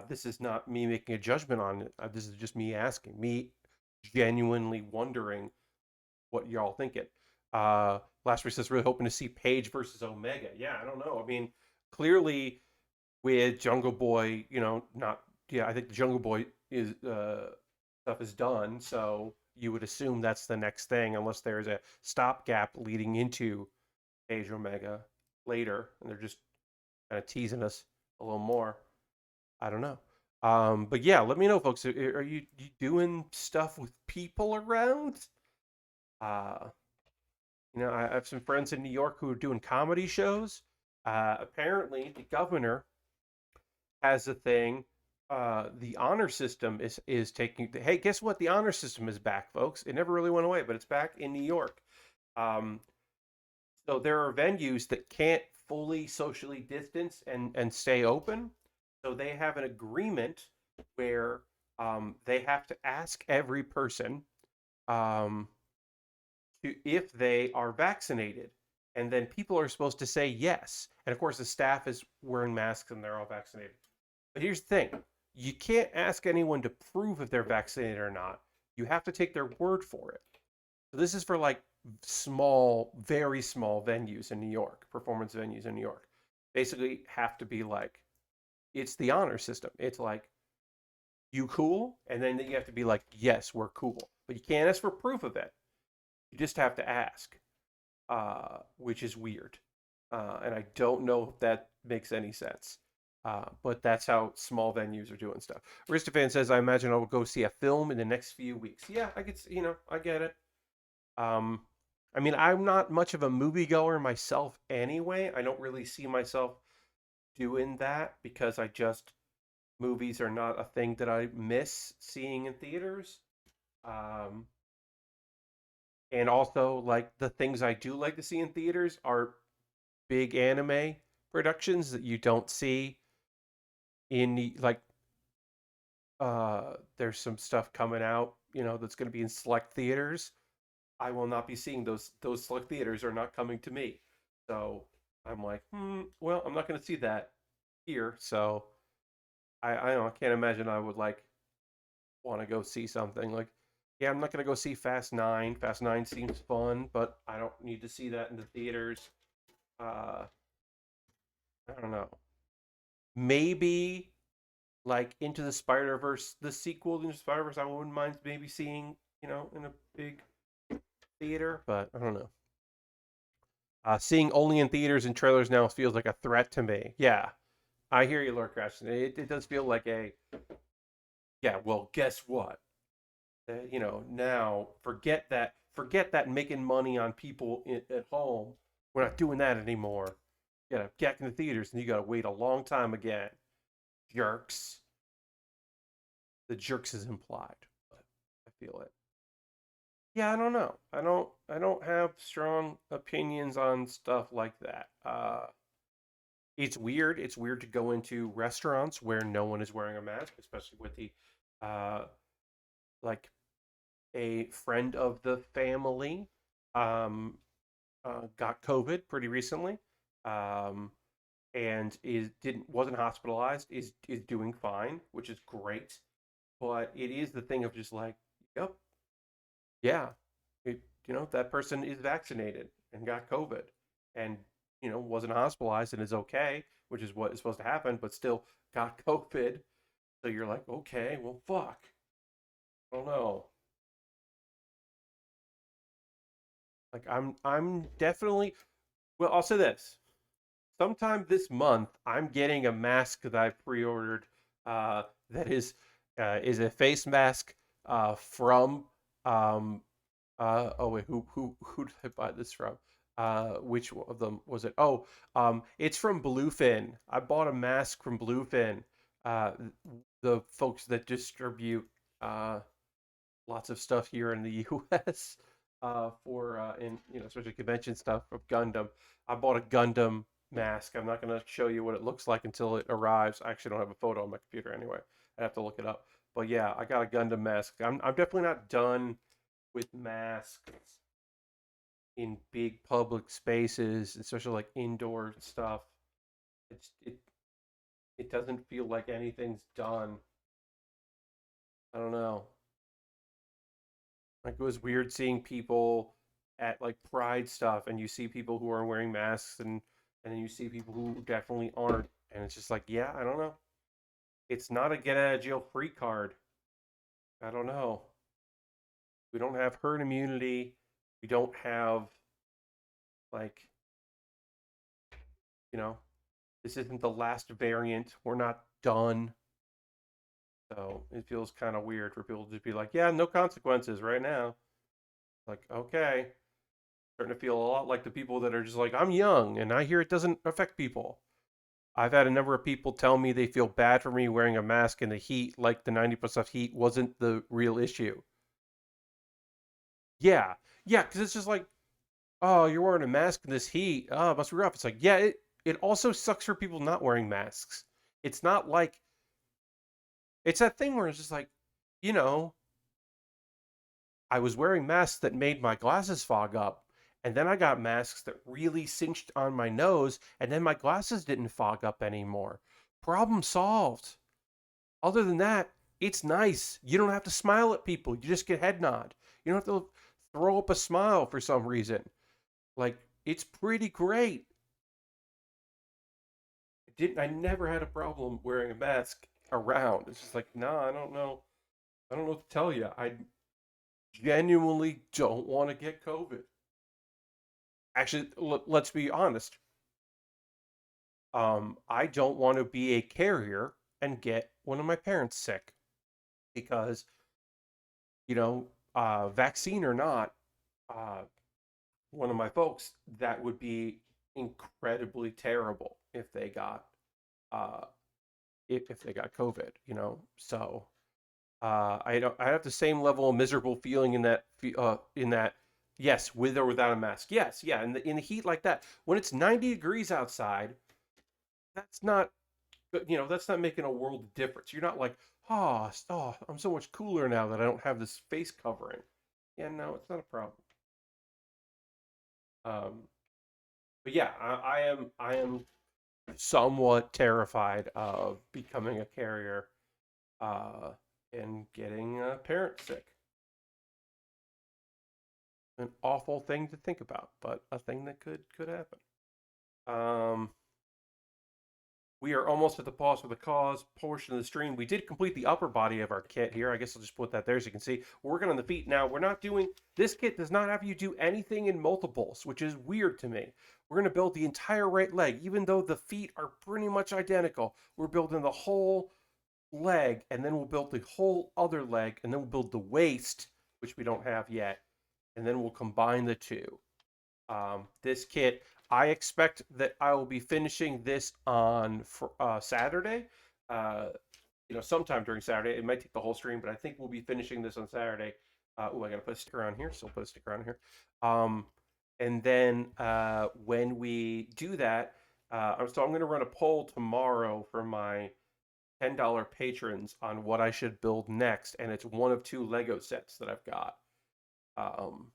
this is not me making a judgment on it. This is just me asking, me genuinely wondering what y'all thinking. Last week says really hoping to see Paige versus Omega. Yeah, I don't know. I mean, clearly with Jungle Boy, not yeah. I think the Jungle Boy is stuff is done, so you would assume that's the next thing, unless there's a stopgap leading into Paige Omega later, and they're just kind of teasing us a little more. I don't know. But yeah, let me know, folks. Are you doing stuff with people around? Uh, I have some friends in New York who are doing comedy shows. Apparently, the governor has a thing. The honor system is taking. Hey, guess what? The honor system is back, folks. It never really went away, but it's back in New York. Um, so there are venues that can't fully socially distance and stay open. So they have an agreement where they have to ask every person um, if they are vaccinated. And then people are supposed to say yes. And of course, the staff is wearing masks and they're all vaccinated. But here's the thing, you can't ask anyone to prove if they're vaccinated or not. You have to take their word for it. So this is for like small, very small venues in New York, performance venues in New York. Basically, have to be like, it's the honor system. It's like, you cool? And then you have to be like, yes, we're cool. But you can't ask for proof of it. You just have to ask, which is weird. And I don't know if that makes any sense. But that's how small venues are doing stuff. Aristophan says, I imagine I will go see a film in the next few weeks. Yeah, I could, I get it. Um, I mean, I'm not much of a moviegoer myself anyway. I don't really see myself doing that because movies are not a thing that I miss seeing in theaters. Um, and also, like, the things I do like to see in theaters are big anime productions that you don't see like, there's some stuff coming out, that's going to be in select theaters. I will not be seeing those select theaters are not coming to me. So I'm like, well, I'm not going to see that here. So I don't know, I can't imagine I would like want to go see something like, yeah, I'm not going to go see Fast 9. Fast 9 seems fun, but I don't need to see that in the theaters. Uh, I don't know. Maybe like Into the Spider Verse, the sequel to Into the Spider Verse, I wouldn't mind maybe seeing, in a big theater, but I don't know. Seeing only in theaters and trailers now feels like a threat to me. Yeah, I hear you, Lord Crash. It does feel like yeah. Well, guess what? Now forget that making money on people at home. We're not doing that anymore. You gotta get in the theaters, and you gotta wait a long time again. Jerks. The jerks is implied, but I feel it. Yeah, I don't know. I don't have strong opinions on stuff like that. It's weird. It's weird to go into restaurants where no one is wearing a mask, especially with the uh like a friend of the family um got COVID pretty recently. Um and is didn't wasn't hospitalized, is doing fine, which is great. But it is the thing of just like, yep, yeah, that person is vaccinated and got COVID and, wasn't hospitalized and is okay, which is what is supposed to happen, but still got COVID. So you're like, okay, well, fuck. I don't know. Like, I'm definitely, well, I'll say this. Sometime this month, I'm getting a mask that I pre-ordered. That is a face mask from um, oh wait, who did I buy this from? Which one of them was it? Oh, it's from Bluefin. I bought a mask from Bluefin. Uh, the folks that distribute uh lots of stuff here in the U.S. For in especially convention stuff of Gundam. I bought a Gundam mask. I'm not gonna show you what it looks like until it arrives. I actually don't have a photo on my computer anyway. I have to look it up. But yeah, I got a Gundam mask. I'm definitely not done with masks in big public spaces, especially like indoor stuff. It's it doesn't feel like anything's done. I don't know. Like, it was weird seeing people at like Pride stuff, and you see people who are wearing masks, and then you see people who definitely aren't, and it's just like, yeah, I don't know. It's not a get out of jail free card. I don't know. We don't have herd immunity. We don't have like, you know, this isn't the last variant. We're not done. So it feels kind of weird for people to just be like, yeah, no consequences right now. Like, okay. Starting to feel a lot like the people that are just like, I'm young and I hear it doesn't affect people. I've had a number of people tell me they feel bad for me wearing a mask in the heat, like the 90% heat wasn't the real issue. Yeah, yeah, because it's just like, oh, you're wearing a mask in this heat. Oh, it must be rough. It's like, yeah, it also sucks for people not wearing masks. It's not like it's that thing where it's just like, you know, I was wearing masks that made my glasses fog up, and then I got masks that really cinched on my nose, and then my glasses didn't fog up anymore. Problem solved. Other than that, it's nice. You don't have to smile at people. You just get head nod. You don't have to throw up a smile for some reason. Like, it's pretty great. I never had a problem wearing a mask around. It's just like, nah, I don't know. I don't know what to tell you. I genuinely don't want to get COVID. Actually, let's be honest. I don't want to be a carrier and get one of my parents sick because, vaccine or not, uh, one of my folks, that would be incredibly terrible uh, if they got COVID. So I have the same level of miserable feeling in that yes, with or without a mask. Yes, yeah, in the heat like that, when it's 90 degrees outside, that's not that's not making a world of difference. You're not like, oh, I'm so much cooler now that I don't have this face covering. Yeah, no, it's not a problem. Um, but yeah, I am somewhat terrified of becoming a carrier uh, and getting a parent sick. An awful thing to think about, but a thing that could happen. Um, we are almost at the pause for the cause portion of the stream. We did complete the upper body of our kit here. I guess I'll just put that there so you can see. We're working on the feet now. We're not doing this kit does not have you do anything in multiples, which is weird to me. We're going to build the entire right leg, even though the feet are pretty much identical. We're building the whole leg, and then we'll build the whole other leg, and then we'll build the waist, which we don't have yet, and then we'll combine the two. This kit, I expect that I will be finishing this on Saturday. Uh, sometime during Saturday. It might take the whole stream, but I think we'll be finishing this on Saturday. I gotta put a sticker on here, so I'll put a sticker on here. And then when we do that, so I'm gonna run a poll tomorrow for my $10 patrons on what I should build next, and it's one of two Lego sets that I've got. Um,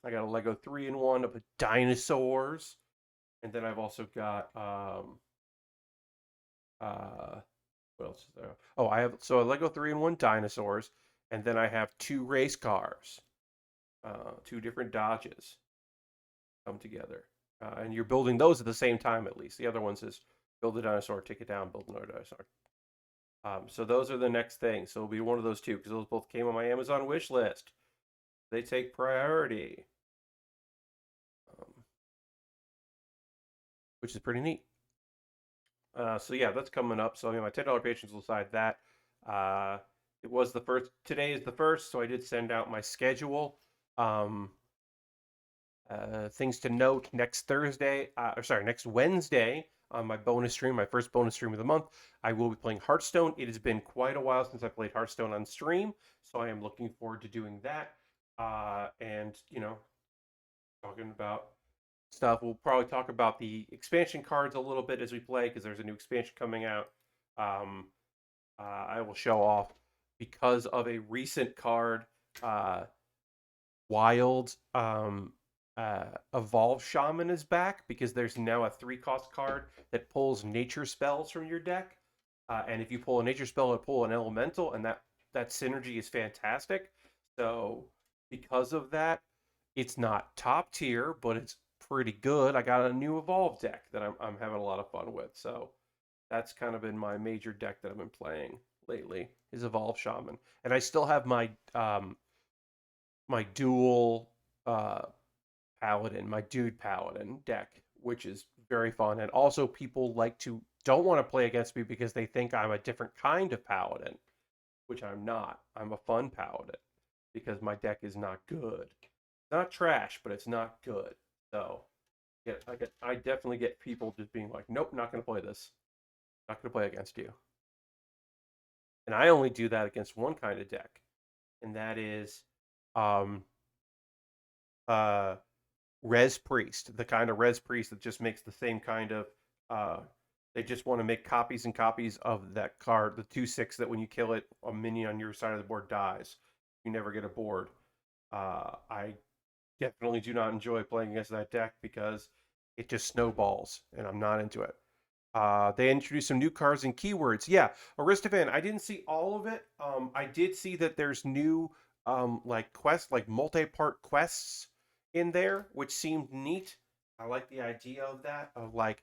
I got a Lego 3-in-1 of dinosaurs, and then I've also got uh, what else is there? Oh, I have a Lego 3-in-1 dinosaurs, and then I have two race cars, two different Dodges come together, and you're building those at the same time at least. The other ones is build a dinosaur, take it down, build another dinosaur. So those are the next things. So it'll be one of those two because those both came on my Amazon wish list. They take priority, um, which is pretty neat. So yeah, that's coming up. So my $10 patrons will decide that. It was the first. Today is the first, so I did send out my schedule. Um, Things to note: next Thursday, next Wednesday on my bonus stream, my first bonus stream of the month, I will be playing Hearthstone. It has been quite a while since I played Hearthstone on stream, so I am looking forward to doing that. And talking about stuff. We'll probably talk about the expansion cards a little bit as we play because there's a new expansion coming out. Um, I will show off because of a recent card, uh, Wild Evolve Shaman is back because there's now a 3-cost card that pulls nature spells from your deck. And if you pull a nature spell, it pull an elemental, and that synergy is fantastic. So because of that, it's not top tier, but it's pretty good. I got a new Evolve deck that I'm having a lot of fun with. So that's kind of been my major deck that I've been playing lately is Evolve Shaman, and I still have my dual uh, paladin, my dude paladin deck, which is very fun. And also, people don't want to play against me because they think I'm a different kind of paladin, which I'm not. I'm a fun paladin because my deck is not good. Not trash, but it's not good. So yeah, I definitely get people just being like, nope, not gonna play this. Not gonna play against you. And I only do that against one kind of deck, and that is um uh Res Priest, the kind of Res Priest that just makes the same kind of uh they just want to make copies and copies of that card, the 2/6 that when you kill it, a minion on your side of the board dies. You never get a board. I definitely do not enjoy playing against that deck because it just snowballs, and I'm not into it. They introduced some new cards and keywords. Yeah, Aristophan, I didn't see all of it. I did see that there's new like quests, like multi-part quests in there, which seemed neat. I like the idea of that. Of like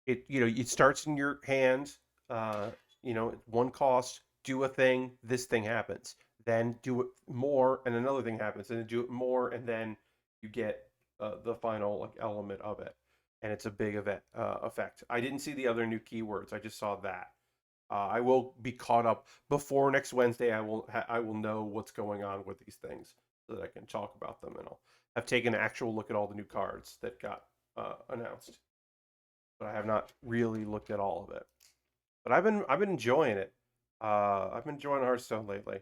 it, it starts in your hand. Uh, one cost. Do a thing. This thing happens. Then do it more, and another thing happens. And then do it more, and then you get the final like element of it, and it's a big event effect. I didn't see the other new keywords. I just saw that. I will be caught up before next Wednesday. I will know what's going on with these things so that I can talk about them, and I've taken an actual look at all the new cards that got announced, but I have not really looked at all of it. But I've been enjoying it. I've been enjoying Hearthstone lately.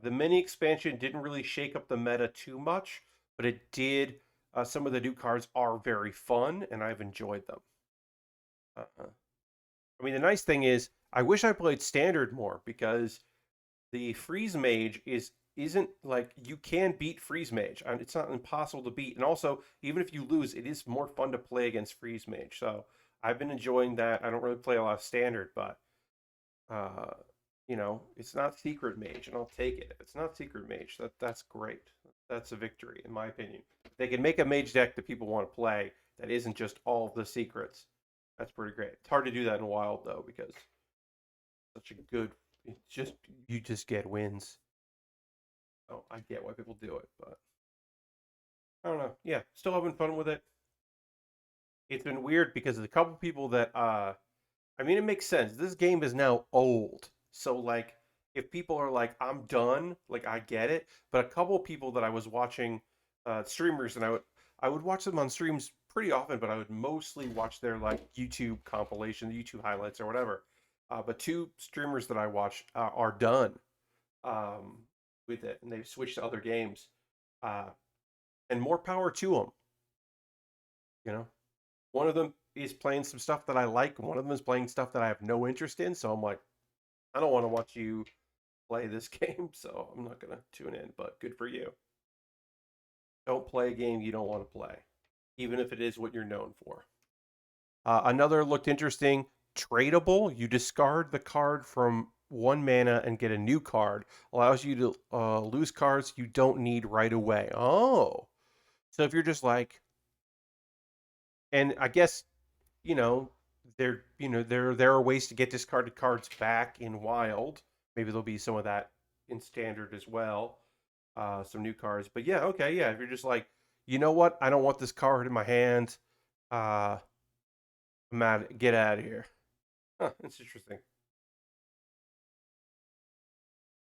The mini expansion didn't really shake up the meta too much, but it did. Some of the new cards are very fun, and I've enjoyed them. I mean, the nice thing is, I wish I played standard more because the freeze mage isn't like you can beat freeze mage. It's not impossible to beat, and also even if you lose, it is more fun to play against freeze mage. So I've been enjoying that. I don't really play a lot of standard, but uh, it's not secret mage, and I'll take it. If it's not secret mage, that's great. That's a victory, in my opinion. If they can make a mage deck that people want to play that isn't just all of the secrets. That's pretty great. It's hard to do that in wild though because such a good. It's just you just get wins. Oh, I get why people do it, but I don't know. Yeah, still having fun with it. It's been weird because of a couple people that I mean, it makes sense. This game is now old. So like if people are like I'm done, like I get it, but a couple people that I was watching streamers and I would watch them on streams pretty often, but I would mostly watch their like YouTube compilation, YouTube highlights or whatever. But two streamers that I watch are done um, with it, and they've switched to other games. Uh, and more power to them. You know, one of them is playing some stuff that I like, and one of them is playing stuff that I have no interest in. So I'm like, I don't want to watch you play this game, so I'm not gonna tune in. But good for you. Don't play a game you don't want to play, even if it is what you're known for. Another looked interesting. Tradable. You discard the card from one mana and get a new card. Allows you to lose cards you don't need right away. Oh, so if you're just like, and I guess you know there are ways to get discarded cards back in Wild. Maybe there'll be some of that in Standard as well. Some new cards, but yeah, okay, yeah. If you're just like, you know what, I don't want this card in my hand. Uh, I'm out. Get out of here. Huh, that's interesting.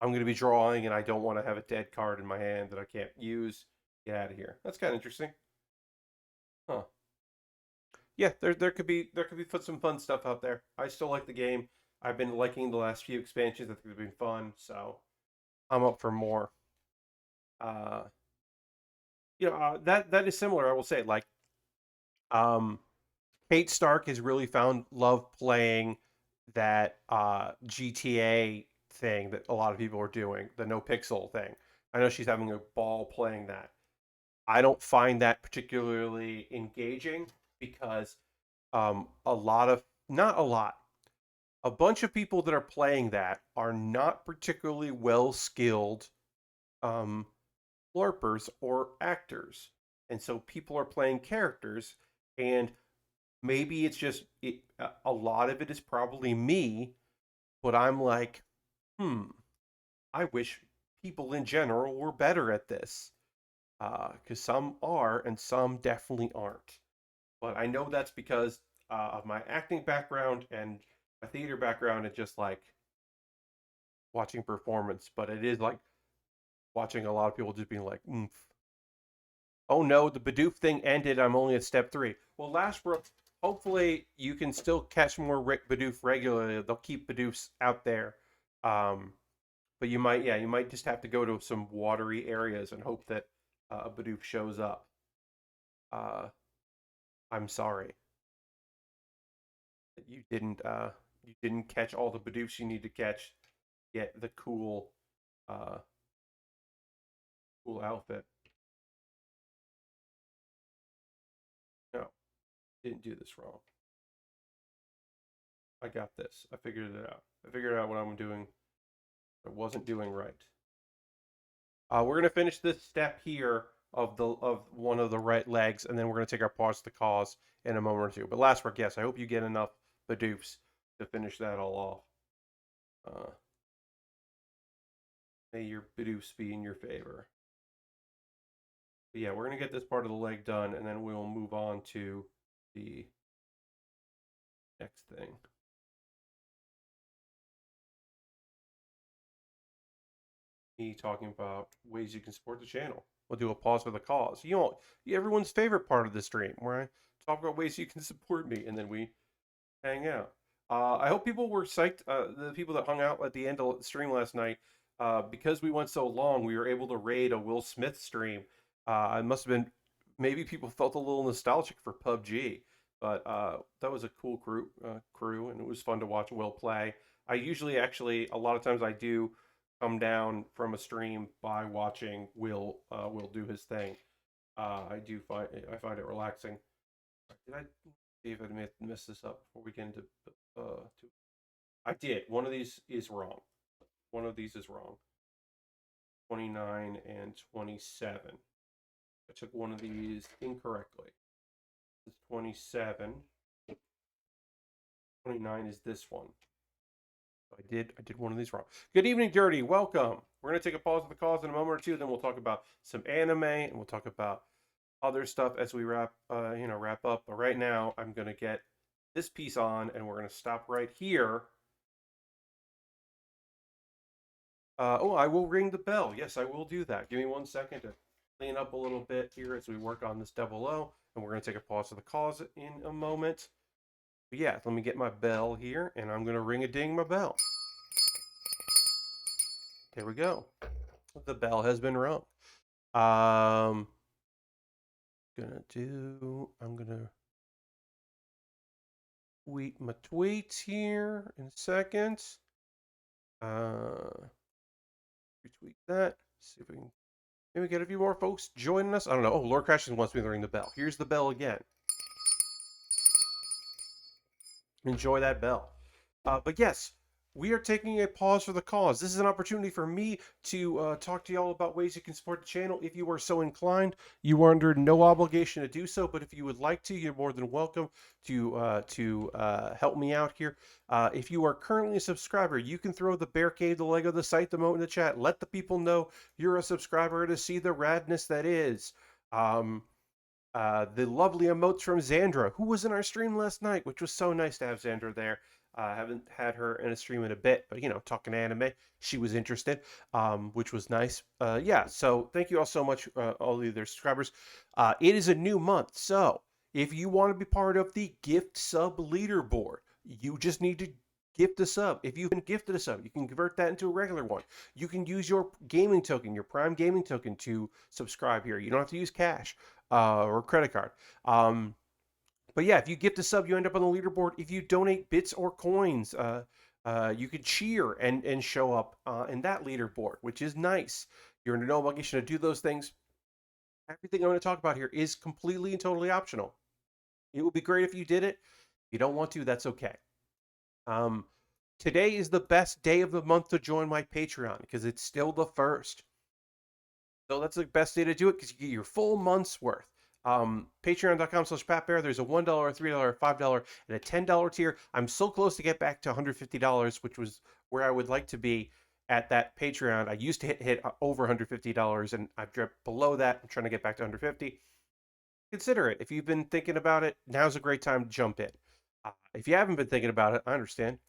I'm going to be drawing, and I don't want to have a dead card in my hand that I can't use. Get out of here. That's kind of interesting. Huh. Yeah, there could be put some fun stuff out there. I still like the game. I've been liking the last few expansions. I think they've been fun, so I'm up for more. Uh, that is similar. I will say, like, um, Kate Stark has really found love playing that GTA thing that a lot of people are doing, the no pixel thing. I know she's having a ball playing that. I don't find that particularly engaging because a lot of not a lot a bunch of people that are playing that are not particularly well skilled um, LARPers or actors. And so people are playing characters, and maybe it's just a lot of it is probably me, but I'm like, I wish people in general were better at this. Because some are and some definitely aren't. But I know that's because of my acting background and my theater background and just like watching performance. But it is like watching a lot of people just being like, oomph. Oh no, the Bidoof thing ended. I'm only at step 3. Well, Lashbrook, hopefully you can still catch more Bidoof regularly. They'll keep Bidoofs out there. Um, but you might, yeah, you might just have to go to some watery areas and hope that a Bidoof shows up. Uh, I'm sorry that you didn't catch all the Bidoofs you need to catch. Get the uh, cool outfit. No, didn't do this wrong. I got this. I figured it out. I figured out what I'm doing. I wasn't doing right. We're gonna finish this step here of one of the right legs, and then we're gonna take our pause to cause in a moment or two. But last work, yes, I hope you get enough Bidoofs to finish that all off. Uh, may your Bidoofs be in your favor. But yeah, we're gonna get this part of the leg done, and then we'll move on to the next thing. Me talking about ways you can support the channel. We'll do a pause for the cause. You know, everyone's favorite part of the stream, where I talk about ways you can support me, and then we hang out. I hope people were psyched. The people that hung out at the end of the stream last night, because we went so long, we were able to raid a Will Smith stream. It must have been maybe people felt a little nostalgic for PUBG, but that was a cool crew, and it was fun to watch Will play. I usually actually a lot of times I do come down from a stream by watching Will do his thing. I find it relaxing. Did I see if I messed this up before we get into I did. One of these is wrong. One of these is wrong. 29 and 27. I took one of these incorrectly. This is 27. 29 is this one. I did one of these wrong. Good evening, Dirty. Welcome. We're gonna take a pause for the cause in a moment or two. Then we'll talk about some anime and we'll talk about other stuff as we wrap up. But right now, I'm gonna get this piece on, and we're gonna stop right here. I will ring the bell. Yes, I will do that. Give me 1 second to clean up a little bit here as we work on this double O, and we're gonna take a pause for the cause in a moment. But yeah, let me get my bell here, and I'm gonna ring a ding my bell. There we go. The bell has been rung. I'm gonna tweet my tweets here in a second. Retweet that. See if we can maybe get a few more folks joining us. I don't know. Oh, Lord Crashes wants me to ring the bell. Here's the bell again. Enjoy that bell. But yes, we are taking a pause for the cause. This is an opportunity for me to talk to y'all about ways you can support the channel if you are so inclined. You are under no obligation to do so, but if you would like to, you're more than welcome to help me out here. If you are currently a subscriber, you can throw the Bear Cave, the Lego, the site, the moat in the chat. Let the people know you're a subscriber to see the radness that is. The lovely emotes from Xandra, who was in our stream last night, which was so nice to have Xandra there. I haven't had her in a stream in a bit, but talking anime, she was interested, which was nice. Yeah, so thank you all so much, all of their subscribers. It is a new month, so if you want to be part of the gift sub leaderboard, you just need to gift a sub. If you've been gifted a sub, you can convert that into a regular one. You can use your gaming token, your Prime gaming token, to subscribe here. You don't have to use cash or credit card. But yeah, if you gift a sub, you end up on the leaderboard. If you donate bits or coins, you could cheer and show up in that leaderboard, which is nice. You're under no obligation to do those things. Everything I'm going to talk about here is completely and totally optional. It would be great if you did it. If you don't want to, that's okay. Today is the best day of the month to join my Patreon because it's still the first. So that's the best day to do it because you get your full month's worth. Patreon.com/PatBear. There's a $1, $3, $5, and a $10 tier. I'm so close to get back to $150, which was where I would like to be at that Patreon. I used to hit over $150, and I've dropped below that. I'm trying to get back to $150. Consider it. If you've been thinking about it, now's a great time to jump in. If you haven't been thinking about it, I understand.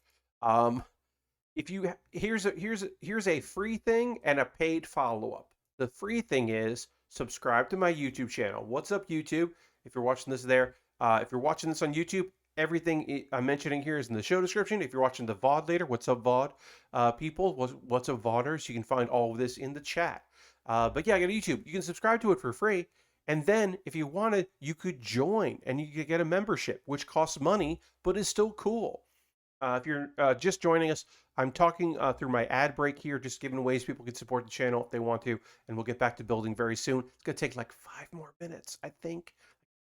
If you here's a free thing and a paid follow-up. The free thing is subscribe to my YouTube channel. What's up, YouTube? If you're watching this there, if you're watching this on YouTube, everything I'm mentioning here is in the show description. If you're watching the VOD later, what's up, VOD? People, what's up, VODers? You can find all of this in the chat. But yeah, I got YouTube. You can subscribe to it for free. And then if you wanted, you could join and you could get a membership, which costs money, but is still cool. If you're just joining us, I'm talking through my ad break here, just giving ways people can support the channel if they want to, and we'll get back to building very soon. It's going to take like 5 more minutes, I think.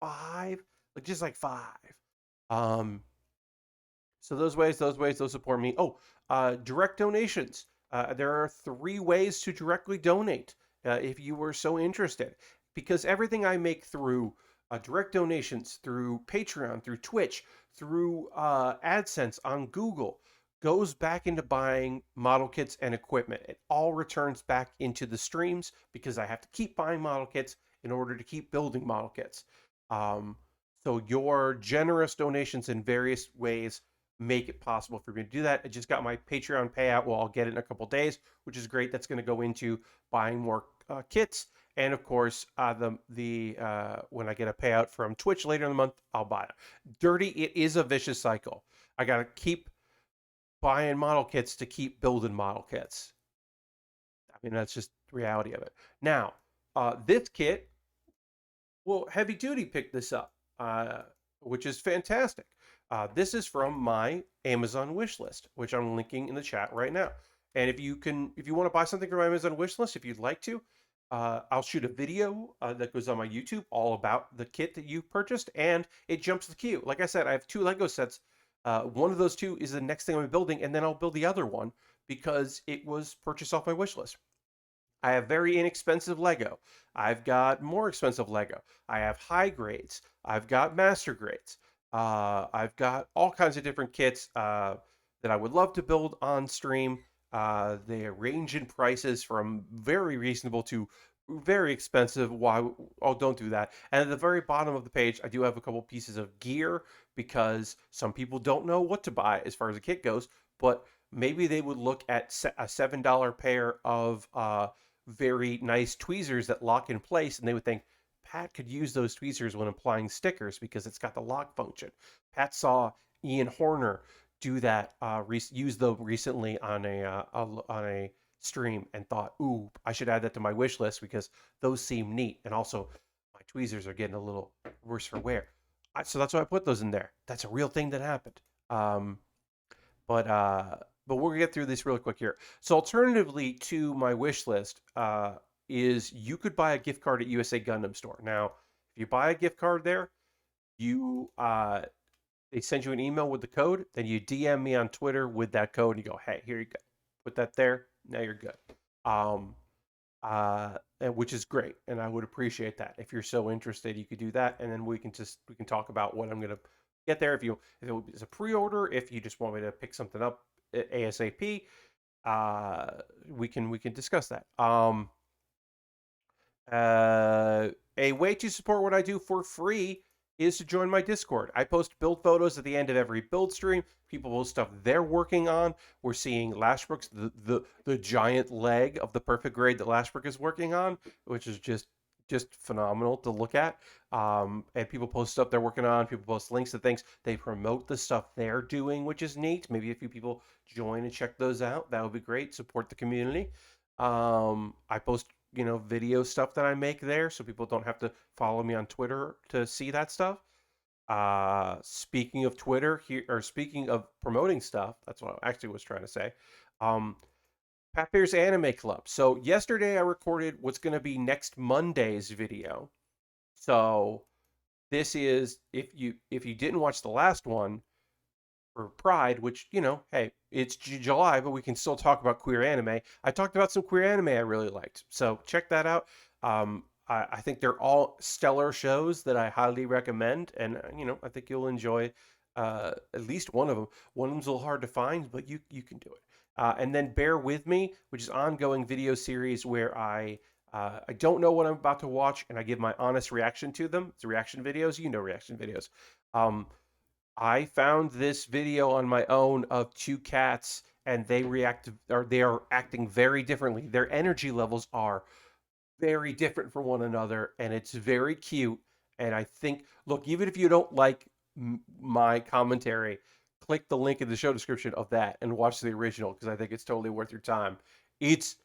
Five, like just like five. Um, so those support me. Oh, direct donations. There are 3 ways to directly donate if you were so interested. Because everything I make through direct donations, through Patreon, through Twitch, through AdSense on Google, goes back into buying model kits and equipment. It all returns back into the streams because I have to keep buying model kits in order to keep building model kits. Um, so your generous donations in various ways make it possible for me to do that. I just got my Patreon payout. Well, I'll get it in a couple days, which is great. That's going to go into buying more kits, and of course, when I get a payout from Twitch later in the month, I'll buy it. Dirty, it is a vicious cycle. I got to keep buying model kits to keep building model kits. I mean, that's just the reality of it. Now, this kit, well, Heavy Duty picked this up, which is fantastic. This is from my Amazon wish list, which I'm linking in the chat right now. And if you want to buy something from my Amazon wish list, if you'd like to, I'll shoot a video that goes on my YouTube all about the kit that you purchased, and it jumps the queue. Like I said, I have 2 Lego sets. One of those 2 is the next thing I'm building, and then I'll build the other one because it was purchased off my wish list. I have very inexpensive Lego. I've got more expensive Lego. I have high grades. I've got master grades. I've got all kinds of different kits that I would love to build on stream. They range in prices from very reasonable to very expensive. Why? Oh, don't do that. And at the very bottom of the page, I do have a couple pieces of gear because some people don't know what to buy as far as a kit goes, but maybe they would look at a $7 pair of very nice tweezers that lock in place, and they would think Pat could use those tweezers when applying stickers because it's got the lock function. Pat saw Ian Horner do that, use them recently on a stream, and thought, "Ooh, I should add that to my wish list because those seem neat." And also, my tweezers are getting a little worse for wear, so that's why I put those in there. That's a real thing that happened. Um, but uh, but we'll get through this real quick here. So alternatively to my wish list, is you could buy a gift card at USA Gundam store. Now, if you buy a gift card there, you they send you an email with the code, then you DM me on Twitter with that code, and you go, "Hey, here you go. Put that there. Now you're good." Um, and which is great, and I would appreciate that. If you're so interested, you could do that, and then we can talk about what I'm gonna get there. If it is a pre-order, if you just want me to pick something up ASAP, we can discuss that. A way to support what I do for free is to join my Discord. I post build photos at the end of every build stream. People post stuff they're working on. We're seeing Lashbrook's the giant leg of the perfect grade that Lashbrook is working on, which is just phenomenal to look at. And people post stuff they're working on. People post links to things. They promote the stuff they're doing, which is neat. Maybe a few people join and check those out. That would be great. Support the community. I post video stuff that I make there, so people don't have to follow me on Twitter to see that stuff. Speaking of Twitter, here or speaking of promoting stuff, that's what I actually was trying to say. Pat Bear's Anime Club. So yesterday I recorded what's going to be next Monday's video. So this is if you didn't watch the last one for Pride, which hey, it's July, but we can still talk about queer anime. I talked about some queer anime I really liked, so check that out. I think they're all stellar shows that I highly recommend, and I think you'll enjoy at least one of them. One of them's a little hard to find, but you can do it. And then Bear With Me, which is an ongoing video series where I don't know what I'm about to watch, and I give my honest reaction to them. It's reaction videos, reaction videos. I found this video on my own of 2 cats, and they are acting very differently. Their energy levels are very different from one another, and it's very cute. And I think, look, even if you don't like my commentary, click the link in the show description of that and watch the original because I think it's totally worth your time. It's,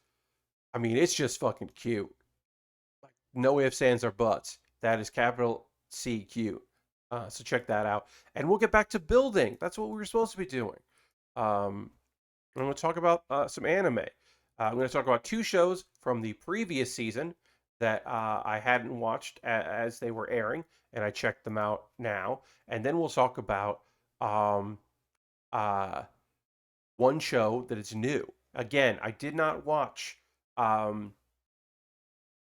I mean, it's just fucking cute. Like, no ifs, ands, or buts. That is capital C cute. So check that out, and we'll get back to building. That's what we were supposed to be doing. Um, I'm going to talk about some anime. I'm going to talk about two shows from the previous season that I hadn't watched as they were airing, and I checked them out now. And then we'll talk about um, uh, one show that is new. Again, I did not watch. Um,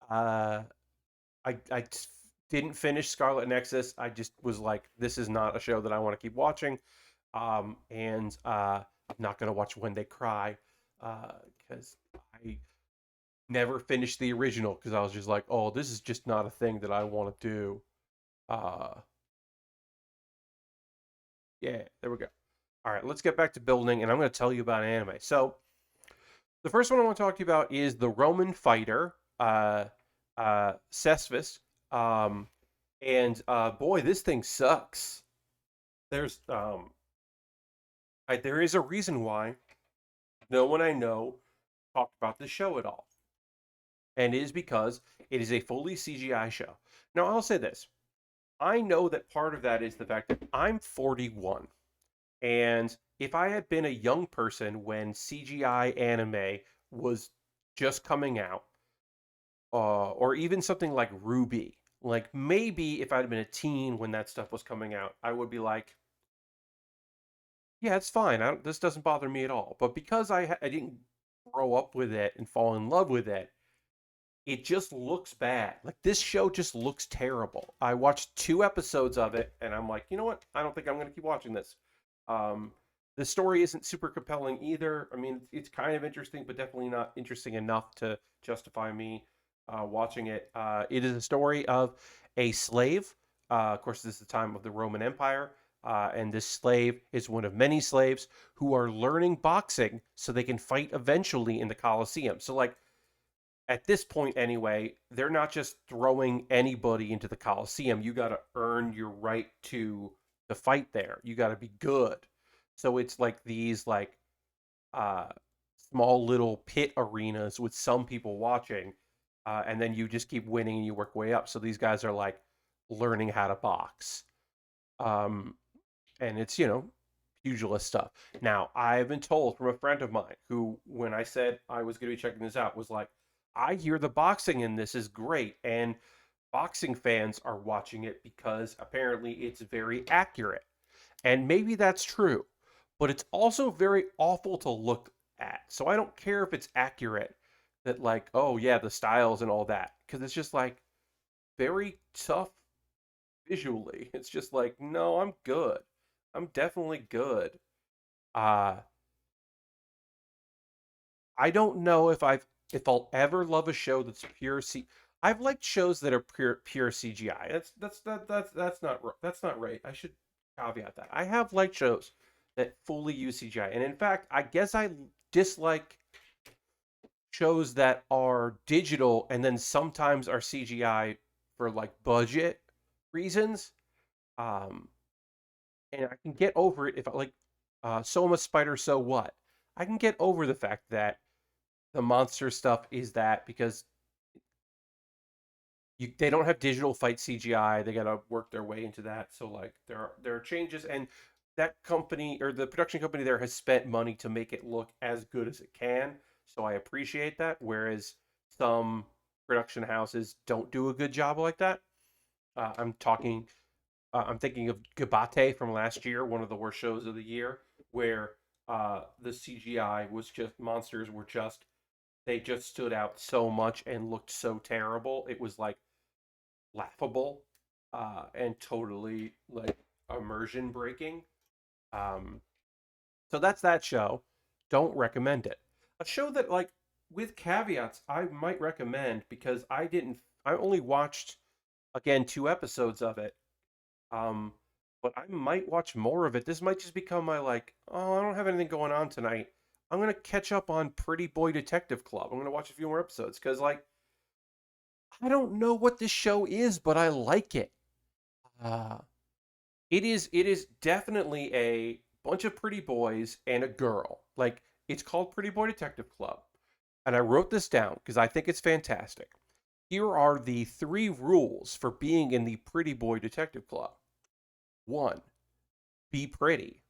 uh, I didn't finish Scarlet Nexus. I just was like, this is not a show that I want to keep watching. And I'm not gonna watch When They Cry because I never finished the original because I was just like, oh, this is just not a thing that I want to do. Uh, yeah, there we go. All right, let's get back to building, and I'm going to tell you about anime. So the first one I want to talk to you about is the Roman fighter, CESTVS. Um, and boy, this thing sucks. There's there is a reason why no one I know talked about this show at all, and it is because it is a fully CGI show. Now, I'll say this: I know that part of that is the fact that I'm 41, and if I had been a young person when CGI anime was just coming out, or even something like Ruby, like maybe if I'd been a teen when that stuff was coming out, I would be like, yeah, it's fine. This doesn't bother me at all. But because I didn't grow up with it and fall in love with it, it just looks bad. Like this show just looks terrible. I watched 2 episodes of it and I'm like, you know what? I don't think I'm going to keep watching this. Um, the story isn't super compelling either. I mean, it's kind of interesting, but definitely not interesting enough to justify me watching it. It is a story of a slave. Of course, this is the time of the Roman Empire. And this slave is one of many slaves who are learning boxing so they can fight eventually in the Colosseum. So, like, at this point anyway, they're not just throwing anybody into the Coliseum. You got to earn your right to fight there. You got to be good. So it's like these like uh small little pit arenas with some people watching, and then you just keep winning and you work way up. So these guys are like learning how to box. Um, and it's pugilist stuff. Now, I've been told from a friend of mine who, when I said I was going to be checking this out, was like, I hear the boxing in this is great, and boxing fans are watching it because apparently it's very accurate. And maybe that's true, but it's also very awful to look at. So I don't care if it's accurate that, like, oh yeah, the styles and all that, because it's just like very tough visually. It's just like, no, I'm good. I'm definitely good. Uh I don't know if I'll ever love a show that's pure C. I've liked shows that are pure CGI. That's not right. I should caveat that. I have liked shows that fully use CGI, and in fact, I guess I dislike shows that are digital and then sometimes are CGI for like budget reasons. Um, and I can get over it if I like Soma Spider So What. I can get over the fact that the monster stuff is that because they don't have digital fight CGI. They got to work their way into that. So like there are changes, and that company or the production company there has spent money to make it look as good as it can. So I appreciate that. Whereas some production houses don't do a good job like that. I'm talking. I'm thinking of Gabate from last year, one of the worst shows of the year, where the CGI was just monsters were just they just stood out so much and looked so terrible. It was like laughable and totally like immersion breaking. Um, so that's that show. Don't recommend it. A show that like with caveats I might recommend because I only watched again 2 episodes of it. Um, but I might watch more of it. This might just become my like, oh, I don't have anything going on tonight. I'm gonna catch up on Pretty Boy Detective Club. I'm gonna watch a few more episodes because like I don't know what this show is, but I like it. Uh, it is definitely a bunch of pretty boys and a girl. Like, it's called Pretty Boy Detective Club. And I wrote this down because I think it's fantastic. Here are the 3 rules for being in the Pretty Boy Detective Club. 1, be pretty.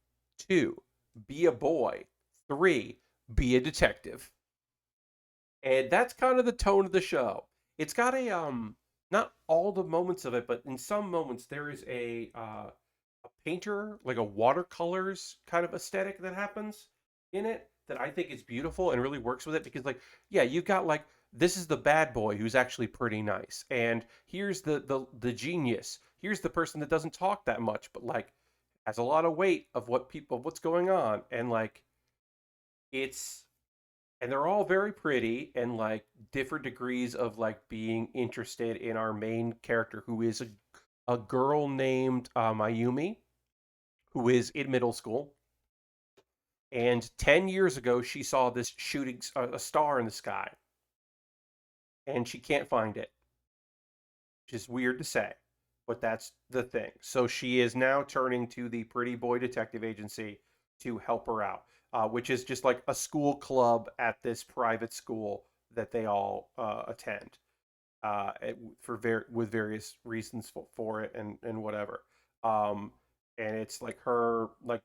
2, be a boy. 3, be a detective. And that's kind of the tone of the show. It's got a not all the moments of it, but in some moments there is a painter, like a watercolors kind of aesthetic that happens in it that I think is beautiful and really works with it because, like, yeah, you got like, this is the bad boy who's actually pretty nice, and here's the genius. Here's the person that doesn't talk that much, but like has a lot of weight of what's going on, and like it's and they're all very pretty and like different degrees of like being interested in our main character, who is a girl named Mayumi, who is in middle school. And 10 years ago, she saw this shooting a star in the sky, and she can't find it, which is weird to say, but that's the thing. So she is now turning to the Pretty Boy Detective Agency to help her out, which is just like a school club at this private school that they all attend, with various reasons for it and whatever. Um, and it's like her like,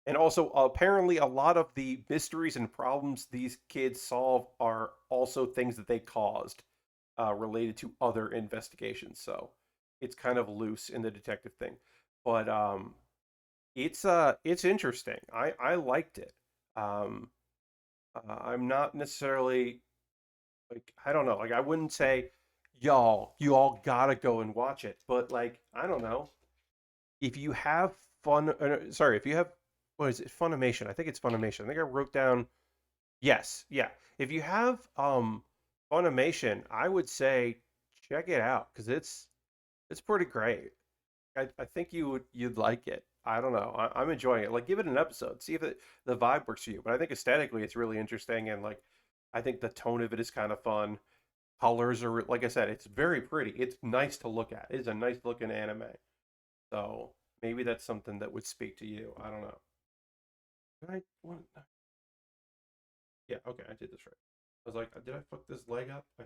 and also apparently a lot of the mysteries and problems these kids solve are also things that they caused, related to other investigations. So it's kind of loose in the detective thing, but it's interesting. I liked it. Um, I'm not necessarily like, I don't know, like I wouldn't say you all gotta go and watch it, but like I don't know, if you have fun. Sorry, if you have, what is it? Funimation. I think it's Funimation. I think I wrote down, yes, yeah. If you have Funimation, I would say check it out because it's pretty great. I think you'd like it. I don't know. I'm enjoying it. Like, give it an episode, see if the vibe works for you. But I think aesthetically, it's really interesting, and like, I think the tone of it is kind of fun. Colors are, like I said, it's very pretty. It's nice to look at. It's a nice looking anime. So maybe that's something that would speak to you. I don't know. Did I, what, yeah, okay, I did this right. I was like, did I fuck this leg up? I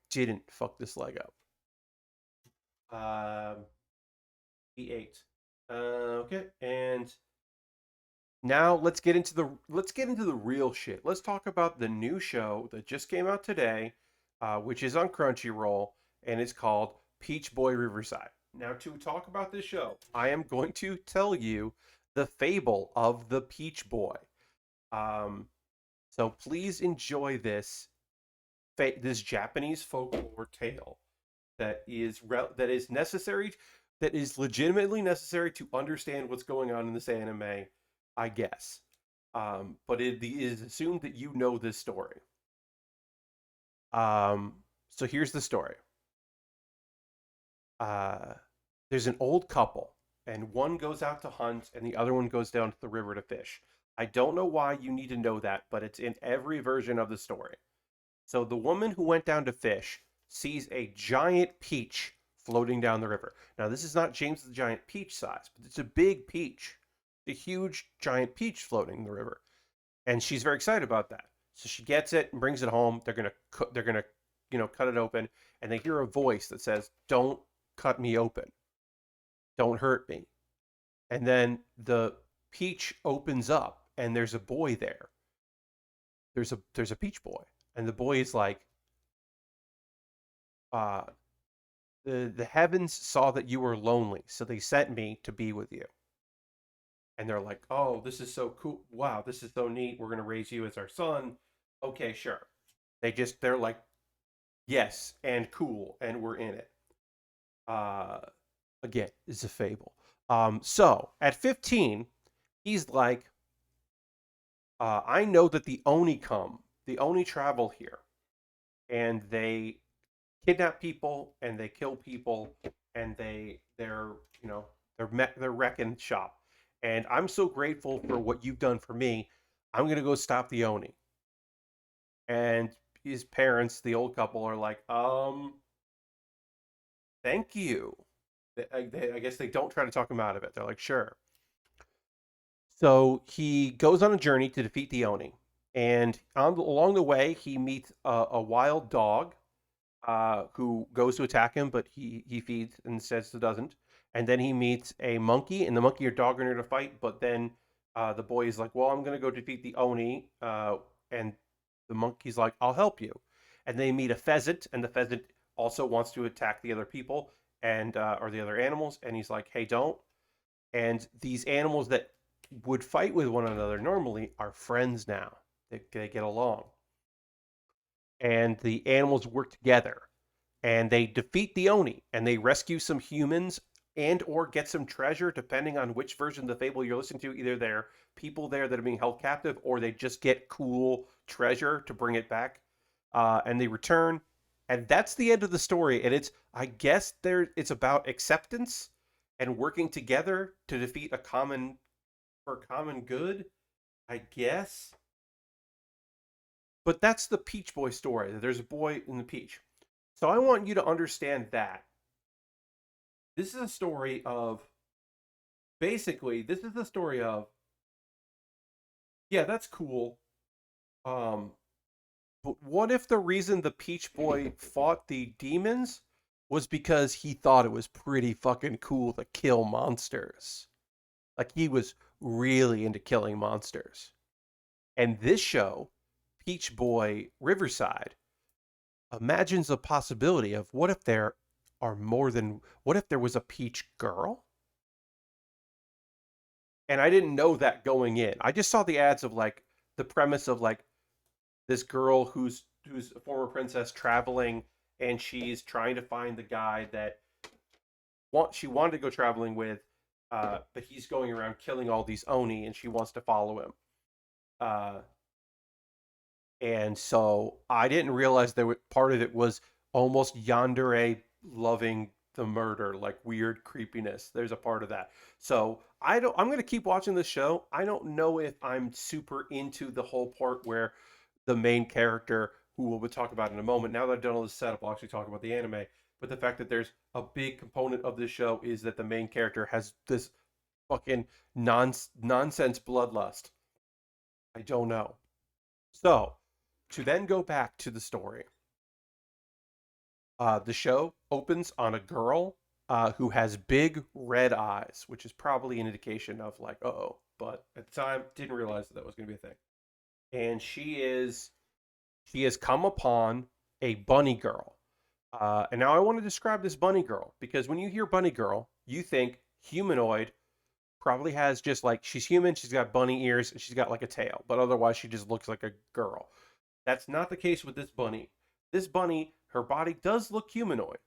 didn't fuck this leg up. E8. Okay, and now let's get into the real shit. Let's talk about the new show that just came out today, which is on Crunchyroll, and it's called Peach Boy Riverside. Now, to talk about this show, I am going to tell you the fable of the Peach Boy. Um, so please enjoy this Japanese folklore tale that is necessary, that is legitimately necessary to understand what's going on in this anime, I guess. But it is assumed that you know this story. So here's the story. Uh, there's an old couple, and one goes out to hunt, and the other one goes down to the river to fish. I don't know why you need to know that, but it's in every version of the story. So the woman who went down to fish sees a giant peach floating down the river. Now, this is not James the Giant Peach size, but it's a big peach, a huge giant peach floating in the river, and she's very excited about that. So she gets it and brings it home. They're gonna cut it open, and they hear a voice that says, "Don't cut me open. Don't hurt me." And then the peach opens up, and there's a boy there. There's a peach boy, and the boy is like, uh, the heavens saw that you were lonely, so they sent me to be with you. And they're like, "Oh, this is so cool. Wow, this is so neat. We're going to raise you as our son." Okay, sure. They're like, "Yes, and cool, and we're in it." Uh Again, it's a fable. So at 15, he's like, I know that the Oni travel here, and they kidnap people and they kill people, and they're they're wrecking shop, and I'm so grateful for what you've done for me. I'm gonna go stop the Oni. And his parents, the old couple, are like, thank you. I guess they don't try to talk him out of it. They're like, sure. So he goes on a journey to defeat the Oni, and along the way, he meets a wild dog who goes to attack him, but he feeds and says it doesn't. And then he meets a monkey, and the monkey and dog are near to fight. But then the boy is like, "Well, I'm going to go defeat the Oni," and the monkey's like, "I'll help you." And they meet a pheasant, and the pheasant also wants to attack the other people and or the other animals, and he's like, "Hey, don't." And these animals that would fight with one another normally are friends now. They get along, and the animals work together and they defeat the Oni and they rescue some humans and or get some treasure depending on which version of the fable you're listening to. Either they're people there that are being held captive or they just get cool treasure to bring it back, and they return, and that's the end of the story. And it's, I guess, it's about acceptance and working together to defeat a common for common good, I guess. But that's the Peach Boy story. There's a boy in the peach. So I want you to understand that this is a story of basically this is the story of, yeah, that's cool. Um but what if the reason the Peach Boy fought the demons was because he thought it was pretty fucking cool to kill monsters? Like he was really into killing monsters. And this show, Peach Boy Riverside, imagines the possibility of what if there are more than what if there was a peach girl? And I didn't know that going in. I just saw the ads of like the premise of like this girl who's a former princess traveling, and she's trying to find the guy that she wanted to go traveling with, but he's going around killing all these Oni, and she wants to follow him. Uh, and so I didn't realize part of it was almost yandere loving the murder, like weird creepiness. There's a part of that. So I'm gonna keep watching this show. I don't know if I'm super into the whole part where the main character, who we'll talk about in a moment. Now that I've done all this setup, I'll actually talk about the anime. But the fact that there's a big component of this show is that the main character has this fucking nonsense bloodlust. I don't know. So, to then go back to the story, the show opens on a girl who has big red eyes, which is probably an indication of like, oh. But at the time, didn't realize that was going to be a thing. And she has come upon a bunny girl. And now I want to describe this bunny girl because when you hear bunny girl, you think humanoid. Probably has just like she's human, she's got bunny ears, and she's got like a tail, but otherwise she just looks like a girl. That's not the case with this bunny. This bunny, her body does look humanoid,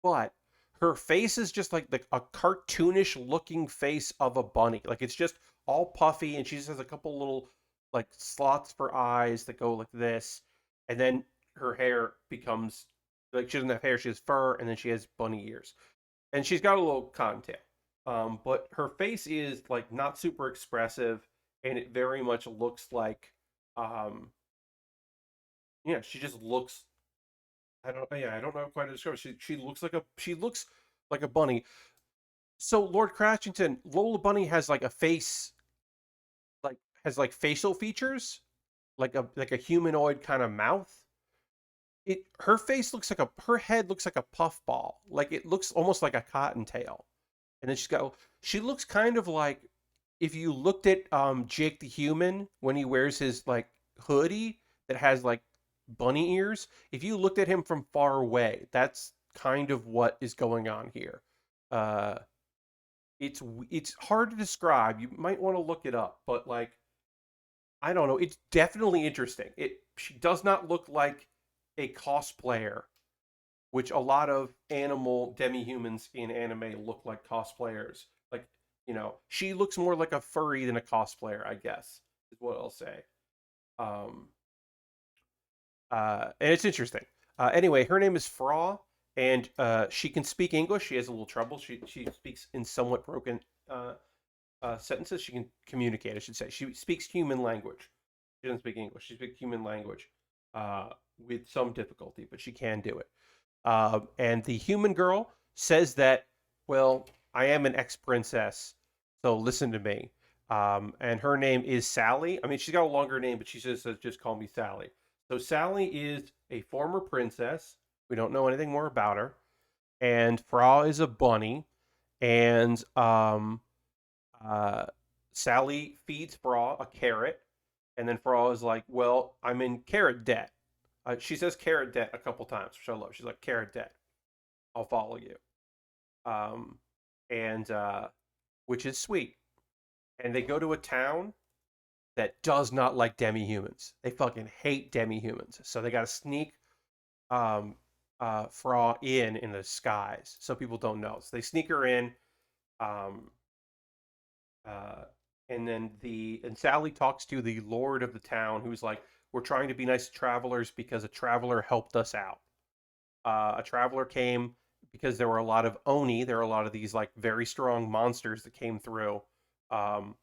but her face is just like a cartoonish looking face of a bunny. Like it's just all puffy, and she just has a couple little like slots for eyes that go like this, and then her hair becomes like she doesn't have hair, she has fur, and then she has bunny ears, and she's got a little cottontail. But her face is like not super expressive, and it very much looks like um, yeah, she just looks. I don't. Yeah, I don't know quite how to describe. She looks like a bunny. So Lord Cratchington, Lola Bunny has like a face, like has like facial features, like a humanoid kind of mouth. Her face looks like her head looks like a puffball. Like it looks almost like a cottontail. And then she looks kind of like if you looked at Jake the Human when he wears his like hoodie that has like bunny ears. If you looked at him from far away, that's kind of what is going on here. Uh, it's hard to describe. You might want to look it up, but like I don't know. It's definitely interesting. She does not look like a cosplayer, which a lot of animal demi-humans in anime look like cosplayers. Like, she looks more like a furry than a cosplayer, I guess, is what I'll say. Um, and it's interesting. Anyway, her name is Fra, and she can speak English. She has a little trouble. She speaks in somewhat broken sentences. She can communicate, I should say. She speaks human language. She doesn't speak English. She speaks human language. uh, with some difficulty, but she can do it. And the human girl says that, well, I am an ex-princess, so listen to me. And her name is Sally. I mean, she's got a longer name, but she says, just call me Sally. So Sally is a former princess. We don't know anything more about her. And Fra is a bunny. And uh, Sally feeds Fra a carrot. And then Fra is like, well, I'm in carrot debt. She says carrot debt a couple times, which I love. She's like, carrot debt. I'll follow you. Um, and which is sweet. And they go to a town that does not like demi-humans. They fucking hate demi-humans. So they got to sneak um, Fra in the skies so people don't know. So they sneak her in. Um, uh, and then Sally talks to the lord of the town, who's like, we're trying to be nice to travelers because a traveler helped us out. A traveler came because there were a lot of oni. There were a lot of these like very strong monsters that came through. Um,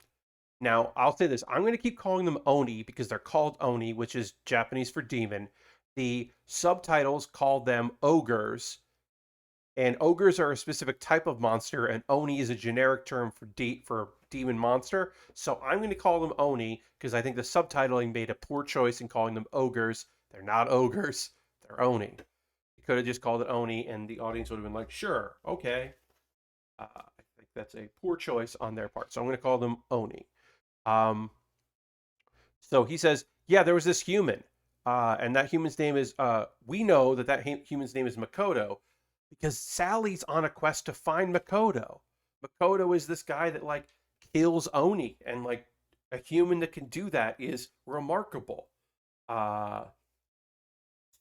Now, I'll say this: I'm going to keep calling them oni because they're called oni, which is Japanese for demon. The subtitles call them ogres, and ogres are a specific type of monster, and oni is a generic term for demon monster. So I'm going to call them oni because I think the subtitling made a poor choice in calling them ogres. They're not ogres; they're oni. You could have just called it oni, and the audience would have been like, "Sure, okay." I think that's a poor choice on their part, so I'm going to call them oni. Um, so he says, "Yeah, there was this human, and that human's name is. We know that human's name is Makoto, because Sally's on a quest to find Makoto. Makoto is this guy that like kills Oni, and like a human that can do that is remarkable. Uh,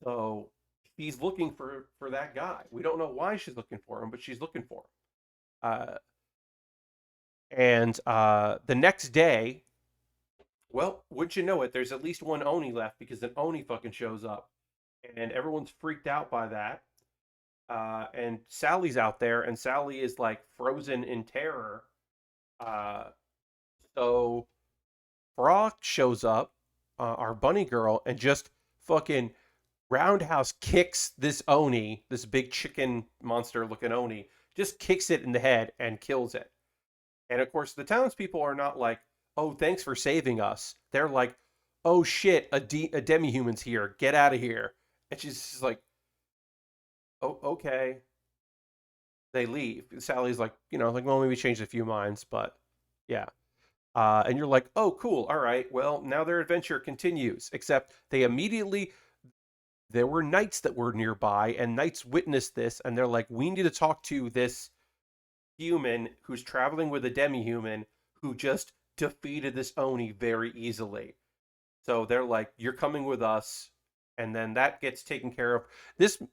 so she's looking for that guy. We don't know why she's looking for him, but she's looking for him. And the next day, well, wouldn't you know it, there's at least one Oni left because an Oni fucking shows up. And everyone's freaked out by that. And Sally's out there, and Sally is like frozen in terror. Uh, so Brock shows up, our bunny girl, and just fucking roundhouse kicks this Oni, this big chicken monster looking Oni, just kicks it in the head and kills it. And of course, the townspeople are not like, "Oh, thanks for saving us." They're like, "Oh shit, a demi-human's here. Get out of here." And she's just like, "Oh, okay." They leave. Sally's like, like, well, maybe change a few minds, but yeah. And you're like, "Oh, cool. All right. Well, now their adventure continues." Except they immediately there were knights that were nearby, and knights witnessed this, and they're like, "We need to talk to this human who's traveling with a demi-human who just defeated this Oni very easily." So they're like, "You're coming with us." And then that gets taken care of.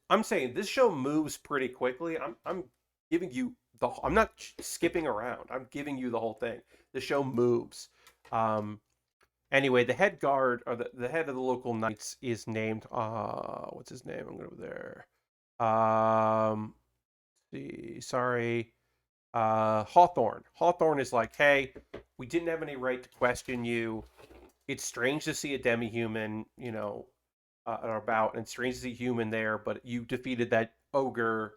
I'm saying this show moves pretty quickly. I'm giving you I'm not skipping around. I'm giving you the whole thing. The show moves. Um, anyway, the head guard or the head of the local knights is named what's his name? I'm gonna go there. See, sorry. Hawthorne. Hawthorne is like, "Hey, we didn't have any right to question you. It's strange to see a demi-human, about, and it's strange to see human there, but you defeated that ogre,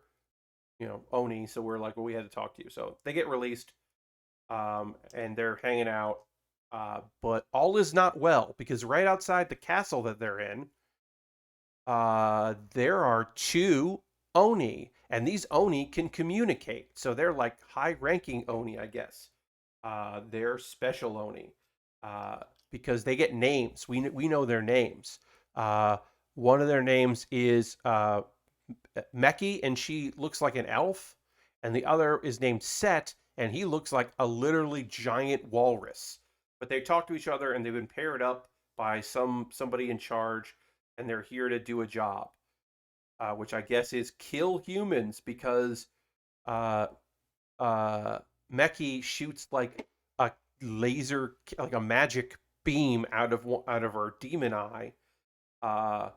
Oni, so we're like, well, we had to talk to you." So they get released, and they're hanging out, but all is not well, because right outside the castle that they're in, there are two Oni, and these Oni can communicate. So they're like high-ranking Oni, I guess. They're special Oni, uh, because they get names. We know their names. Uh, One of their names is Meki, and she looks like an elf, and the other is named Set, and he looks like a literally giant walrus. But they talk to each other, and they've been paired up by somebody in charge, and they're here to do a job, which I guess is kill humans, because uh, uh, Meki shoots like a laser, like a magic beam out of her demon eye, uh,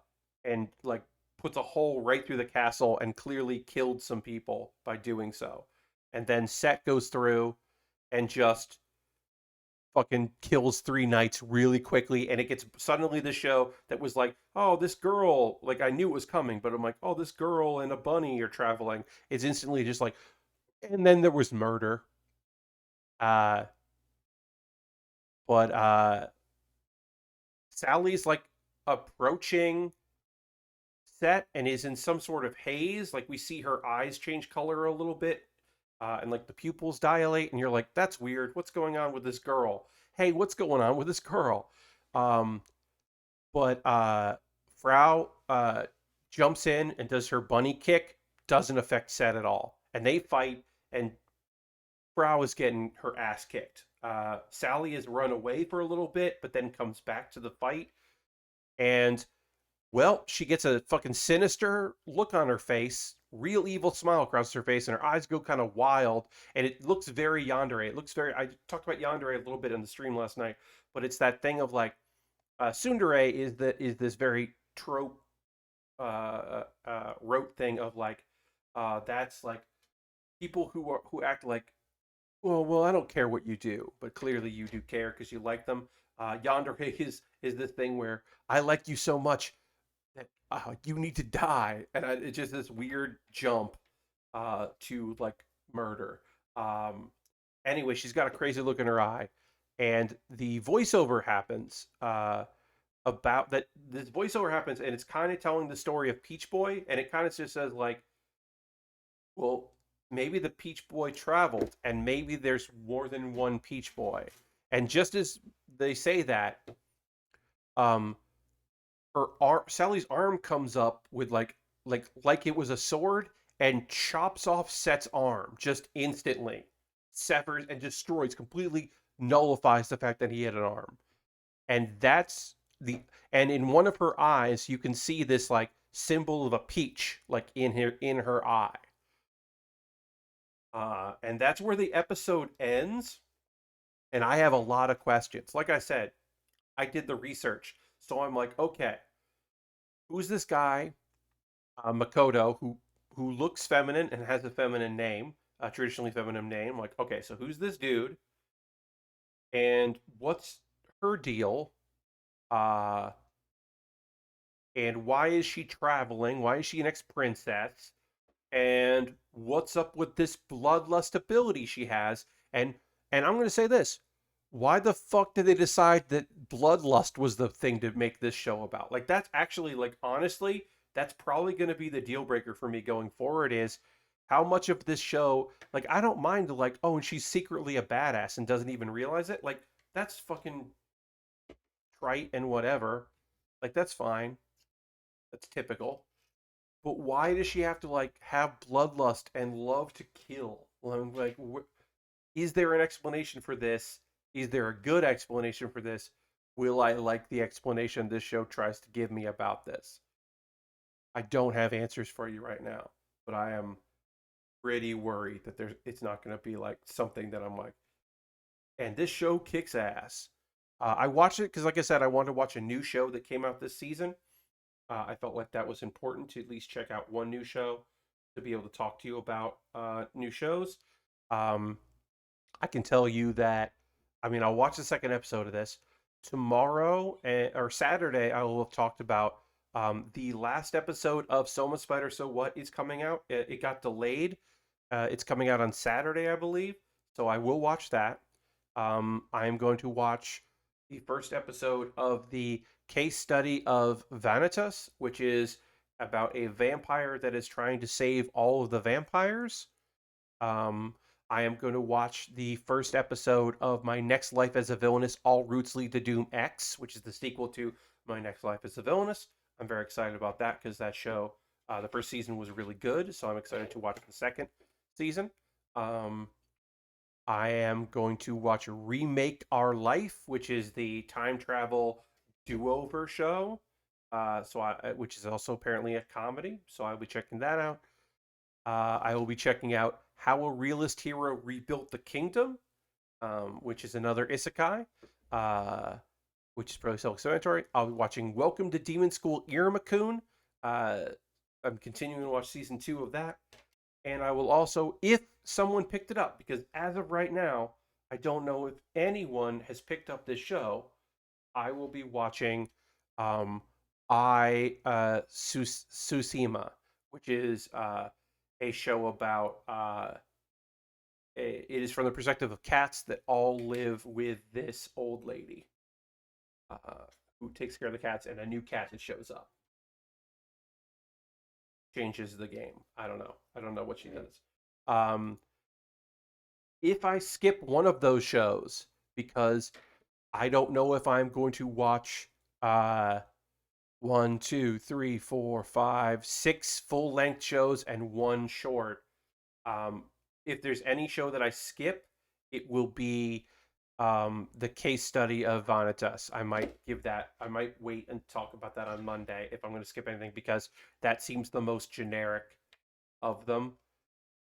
and like puts a hole right through the castle and clearly killed some people by doing so. And then Set goes through and just fucking kills 3 knights really quickly, and it gets suddenly the show that was like, oh, this girl, like I knew it was coming, but I'm like, oh, this girl and a bunny are traveling. It's instantly just like, and then there was murder. Uh, but Sally's like approaching set and is in some sort of haze. Like we see her eyes change color a little bit, and like the pupils dilate, and you're like, "That's weird. What's going on with this girl? Hey, what's going on with this girl?" Um, but Frau jumps in and does her bunny kick. Doesn't affect Set at all, and they fight. And Frau is getting her ass kicked. Sally is run away for a little bit, but then comes back to the fight. And well, she gets a fucking sinister look on her face, real evil smile across her face, and her eyes go kind of wild, and it looks very yandere. It looks very. I talked about yandere a little bit in the stream last night, but it's that thing of like, tsundere is this very trope, rote thing of like, that's like people who act like, well, I don't care what you do, but clearly you do care because you like them. Yandere is this thing where I like you so much that you need to die, and it's just this weird jump to like murder. Um, anyway, she's got a crazy look in her eye, and the voiceover happens about that. This voiceover happens, and it's kind of telling the story of Peach Boy, and it kind of just says like, well, maybe the Peach Boy traveled, and maybe there's more than one Peach Boy. And just as they say that, um, Sally's arm comes up with like it was a sword and chops off Set's arm just instantly, severs and destroys, completely nullifies the fact that he had an arm. And that's the and in one of her eyes you can see this like symbol of a peach like in her eye. And that's where the episode ends. And I have a lot of questions. Like I said, I did the research, so I'm like, okay, who's this guy, Makoto, who looks feminine and has a feminine name, a traditionally feminine name? I'm like, okay, so who's this dude, and what's her deal? Uh, and why is she traveling? Why is she an ex-princess? And what's up with this bloodlust ability she has? And I'm going to say this: why the fuck did they decide that bloodlust was the thing to make this show about? Like that's actually like honestly, that's probably going to be the deal breaker for me going forward. Is how much of this show, like I don't mind like, oh, and she's secretly a badass and doesn't even realize it. Like that's fucking trite and whatever. Like that's fine. That's typical. But why does she have to like have bloodlust and love to kill? Like, is there an explanation for this? Is there a good explanation for this? Will I like the explanation this show tries to give me about this? I don't have answers for you right now, but I am pretty worried that it's not going to be like something that I'm like, and this show kicks ass. I watched it because, like I said, I wanted to watch a new show that came out this season. I felt like that was important to at least check out one new show to be able to talk to you about new shows. Um, I can tell you that, I mean, I'll watch the second episode of this. Tomorrow or Saturday, I will have talked about the last episode of Soma Spider So What is coming out. It got delayed. It's coming out on Saturday, I believe. So I will watch that. I am going to watch the first episode of the case study of Vanitas, which is about a vampire that is trying to save all of the vampires. Um, I am going to watch the first episode of My Next Life as a Villainess, All Routes Lead to Doom X, which is the sequel to My Next Life as a Villainess. I'm very excited about that because that show, the first season was really good, so I'm excited to watch the second season. Um, I am going to watch Remake Our Life, which is the time travel do-over show. Which is also apparently a comedy, so I'll be checking that out. I will be checking out How a Realist Hero Rebuilt the Kingdom, which is another isekai, uh, which is probably self-explanatory. I'll be watching Welcome to Demon School Iruma-kun. I'm continuing to watch season 2 of that. And I will also, if someone picked it up, because as of right now, I don't know if anyone has picked up this show. I will be watching um, Susima, which is a show about it is from the perspective of cats that all live with this old lady uh, who takes care of the cats, and a new cat that shows up changes the game. I don't know. I don't know what she does. Um, if I skip one of those shows because I don't know if I'm going to watch uh, one, two, three, four, five, six full length shows and one short. Um, if there's any show that I skip, it will be the case study of Vanitas. I might give that. I might wait and talk about that on Monday if I'm going to skip anything because that seems the most generic of them.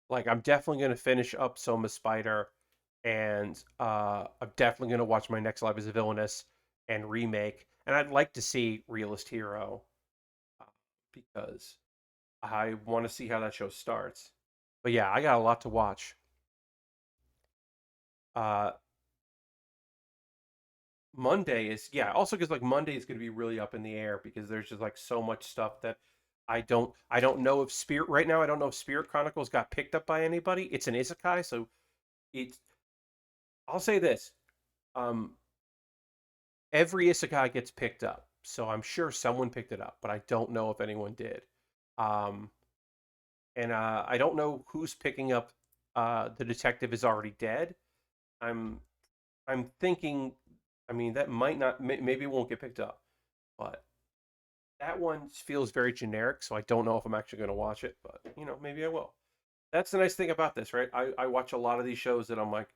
Like I'm definitely going to finish up Soma Spider, and I'm definitely going to watch My Next Life as a Villainess and remake. And I'd like to see Realist Hero uh, because I want to see how that show starts. But yeah, I got a lot to watch. Uh, Monday is yeah. Also, because like Monday is going to be really up in the air because there's just like so much stuff that I don't know if Spirit right now. I don't know if Spirit Chronicles got picked up by anybody. It's an isekai, so it's. I'll say this: um, every isekai gets picked up, so I'm sure someone picked it up, but I don't know if anyone did. Um, and I don't know who's picking up. The detective is already dead. I'm I'm thinking. I mean, that might not. Maybe it won't get picked up, but that one feels very generic. So I don't know if I'm actually going to watch it, but maybe I will. That's the nice thing about this, right? I watch a lot of these shows that I'm like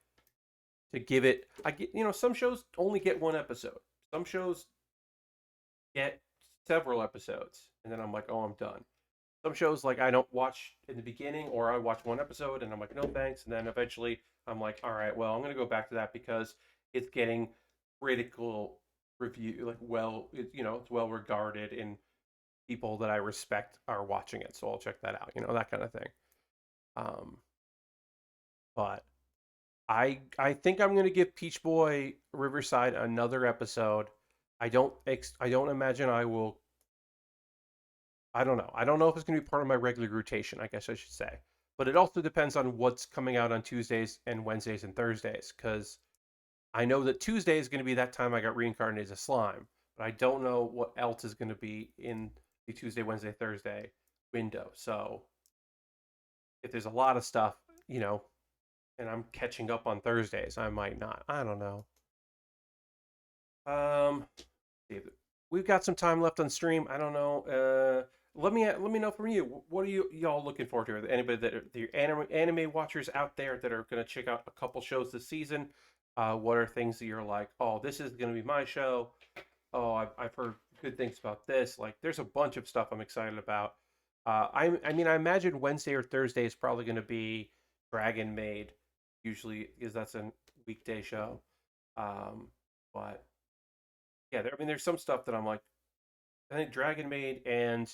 to give it. I get some shows only get one episode. Some shows get several episodes, and then I'm like, oh, I'm done. Some shows like I don't watch in the beginning, or I watch one episode and I'm like, no thanks, and then eventually I'm like, all right, well, I'm gonna go back to that because it's getting critical review, like it's well regarded and people that I respect are watching it, so I'll check that out, that kind of thing. Um, but I think I'm gonna give Peach Boy Riverside another episode. I don't imagine I will. I don't know. I don't know if it's going to be part of my regular rotation, I guess I should say. But it also depends on what's coming out on Tuesdays and Wednesdays and Thursdays, because I know that Tuesday is going to be that time I got reincarnated as a slime, but I don't know what else is going to be in the Tuesday, Wednesday, Thursday window. So if there's a lot of stuff, you know, and I'm catching up on Thursdays, I might not. I don't know. Um, David, we've got some time left on stream. I don't know. Let me know from you. What are y'all looking forward to? Are there anybody that are the anime watchers out there that are going to check out a couple shows this season? What are things that you're like? Oh, this is going to be my show. Oh, I've heard good things about this. Like, there's a bunch of stuff I'm excited about. I mean, I imagine Wednesday or Thursday is probably going to be Dragon Maid, usually because that's a weekday show. Um, but yeah, I mean, there's some stuff that I'm like, I think Dragon Maid and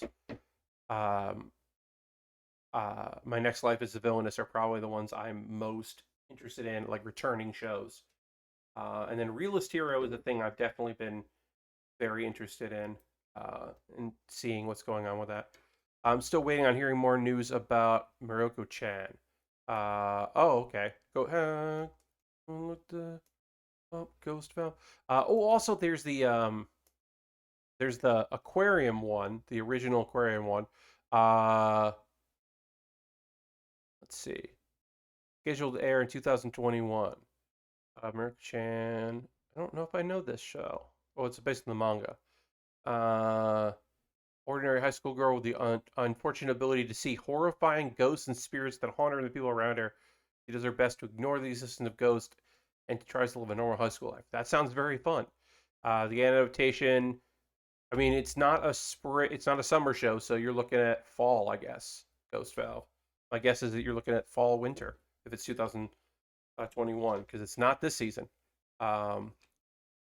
um, My Next Life as a Villainess are probably the ones I'm most interested in, like returning shows. And then Realist Hero is a thing I've definitely been very interested in seeing what's going on with that. I'm still waiting on hearing more news about Morocco Chan. Oh, okay. Go what the Ghost Valve. Also there's the aquarium one, the original aquarium one. Uh, let's see. Scheduled to air in 2021. Merc Chan. I don't know if I know this show. Oh, it's based on the manga. Uh, ordinary high school girl with the unfortunate ability to see horrifying ghosts and spirits that haunt her and the people around her. She does her best to ignore the existence of ghosts and tries to live a normal high school life. That sounds very fun. The adaptation, I mean, it's not a summer show, so you're looking at fall, I guess. Ghost Valve. My guess is that you're looking at fall winter if it's 2021 because it's not this season. Um,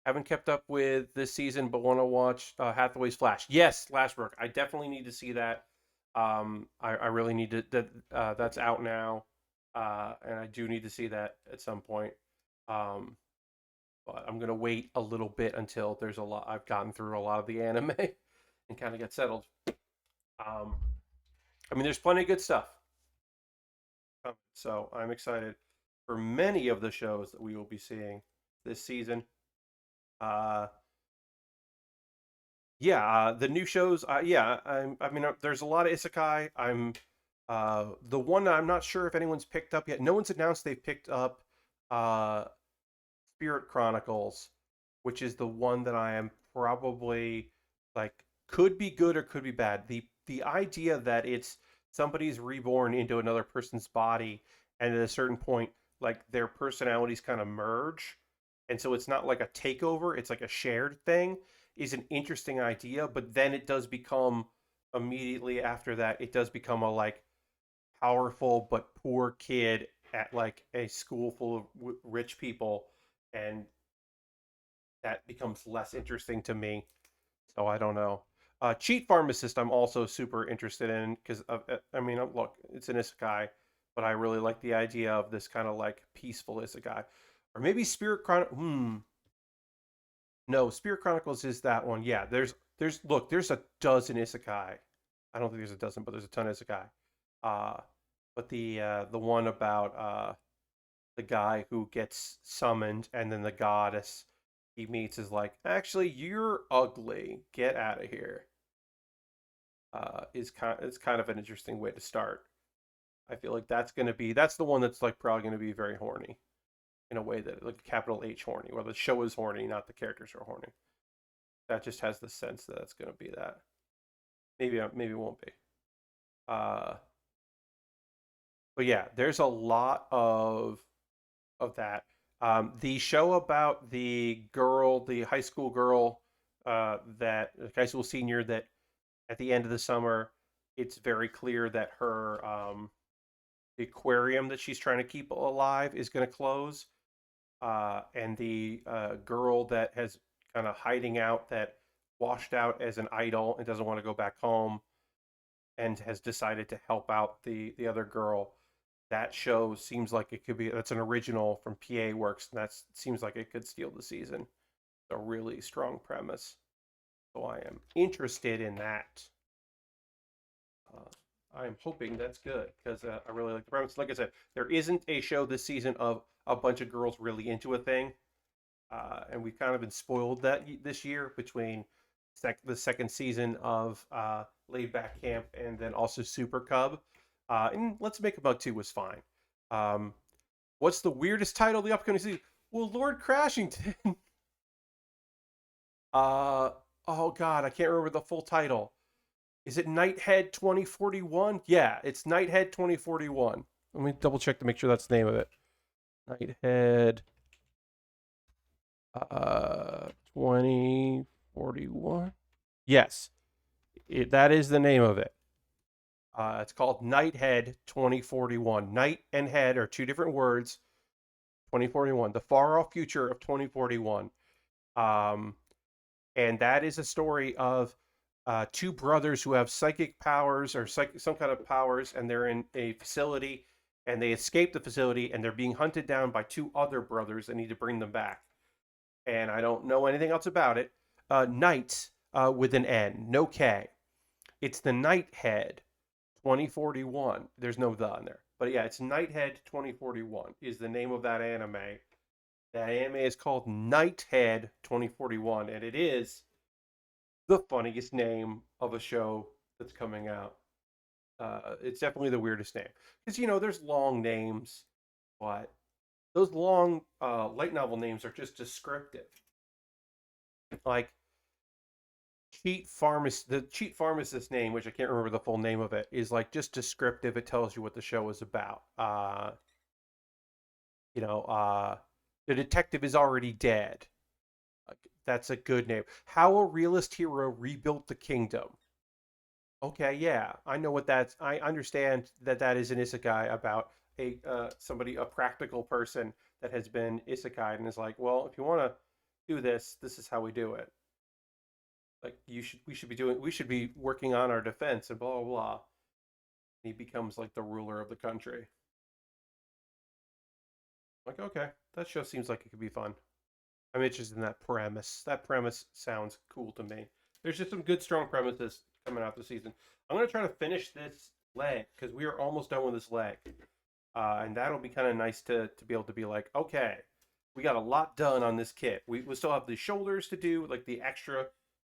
haven't kept up with this season, but want to watch Hathaway's Flash. Yes, Lashbrook. I definitely need to see that. I really need to. That's out now, and I do need to see that at some point. Um, but I'm gonna wait a little bit until there's a lot. I've gotten through a lot of the anime and kind of get settled. Um, I mean, there's plenty of good stuff. So I'm excited for many of the shows that we will be seeing this season. Uh, yeah, the new shows. Yeah, I mean, there's a lot of isekai. The one I'm not sure if anyone's picked up yet. No one's announced they've picked up uh, Spirit Chronicles, which is the one that I am probably like could be good or could be bad. The idea that it's somebody's reborn into another person's body, and at a certain point, like their personalities kind of merge, and so it's not like a takeover; it's like a shared thing, is an interesting idea. But then it does become immediately after that, it does become a like powerful but poor kid at like a school full of rich people, and that becomes less interesting to me. So I don't know. Cheat Pharmacist, I'm also super interested in because I mean, look, it's an isekai, but I really like the idea of this kind of like peaceful isekai, or maybe Spirit Chronicles. No, Spirit Chronicles is that one. Yeah, there's a dozen isekai. I don't think there's a dozen, but there's a ton of isekai. Uh, but the one about the guy who gets summoned and then the goddess he meets is like, actually, you're ugly. Get out of here. It's kind of an interesting way to start. I feel like that's the one that's like probably going to be very horny in a way that like capital H horny, where the show is horny, not the characters are horny. That just has the sense that it's going to be that. Maybe it won't be. Uh, but yeah, there's a lot of that. The show about the girl, the high school girl, that high school senior that at the end of the summer, it's very clear that her the aquarium that she's trying to keep alive is going to close, and the girl that has kind of hiding out that washed out as an idol and doesn't want to go back home and has decided to help out the other girl. That show seems like it could be that's an original from PA Works, and that seems like it could steal the season. It's a really strong premise, so I am interested in that. Uh, I'm hoping that's good because I really like the premise. Like I said, there isn't a show this season of a bunch of girls really into a thing, and we've kind of been spoiled that this year between the second season of Laid Back Camp and then also Super Cub. And Let's Make About Two was fine. Um, what's the weirdest title of the upcoming season? Well, Lord Crashington. uh, oh God, I can't remember the full title. Is it Nighthead 2041? Yeah, it's Nighthead 2041. Let me double check to make sure that's the name of it. Nighthead 2041. Yes, that is the name of it. It's called Nighthead 2041. Night and head are two different words. 2041, the far off future of 2041. Um, and that is a story of two brothers who have psychic powers or some kind of powers, and they're in a facility, and they escape the facility, and they're being hunted down by two other brothers that need to bring them back. And I don't know anything else about it. Night with an N, no K. It's the Nighthead 2041. There's no the in there, but yeah, it's Nighthead 2041 is the name of that anime. That anime is called Nighthead 2041, and it is the funniest name of a show that's coming out. It's definitely the weirdest name because there's long names, but those long light novel names are just descriptive. Like the cheat pharmacist name, which I can't remember the full name of it, is like just descriptive. It tells you what the show is about. You know, the detective is already dead. Like, that's a good name. How a realist hero rebuilt the kingdom. Okay, yeah, I know what that's. I understand that that is an isekai about a practical person that has been isekai and is like, well, if you want to do this, this is how we do it. Like we should be working on our defense and blah blah blah. He becomes like the ruler of the country. Like, okay, that show seems like it could be fun. I'm interested in that premise. That premise sounds cool to me. There's just some good, strong premises coming out this season. I'm gonna try to finish this leg because we are almost done with this leg, and that'll be kind of nice to be able to be like, okay, we got a lot done on this kit. We still have the shoulders to do, like the extra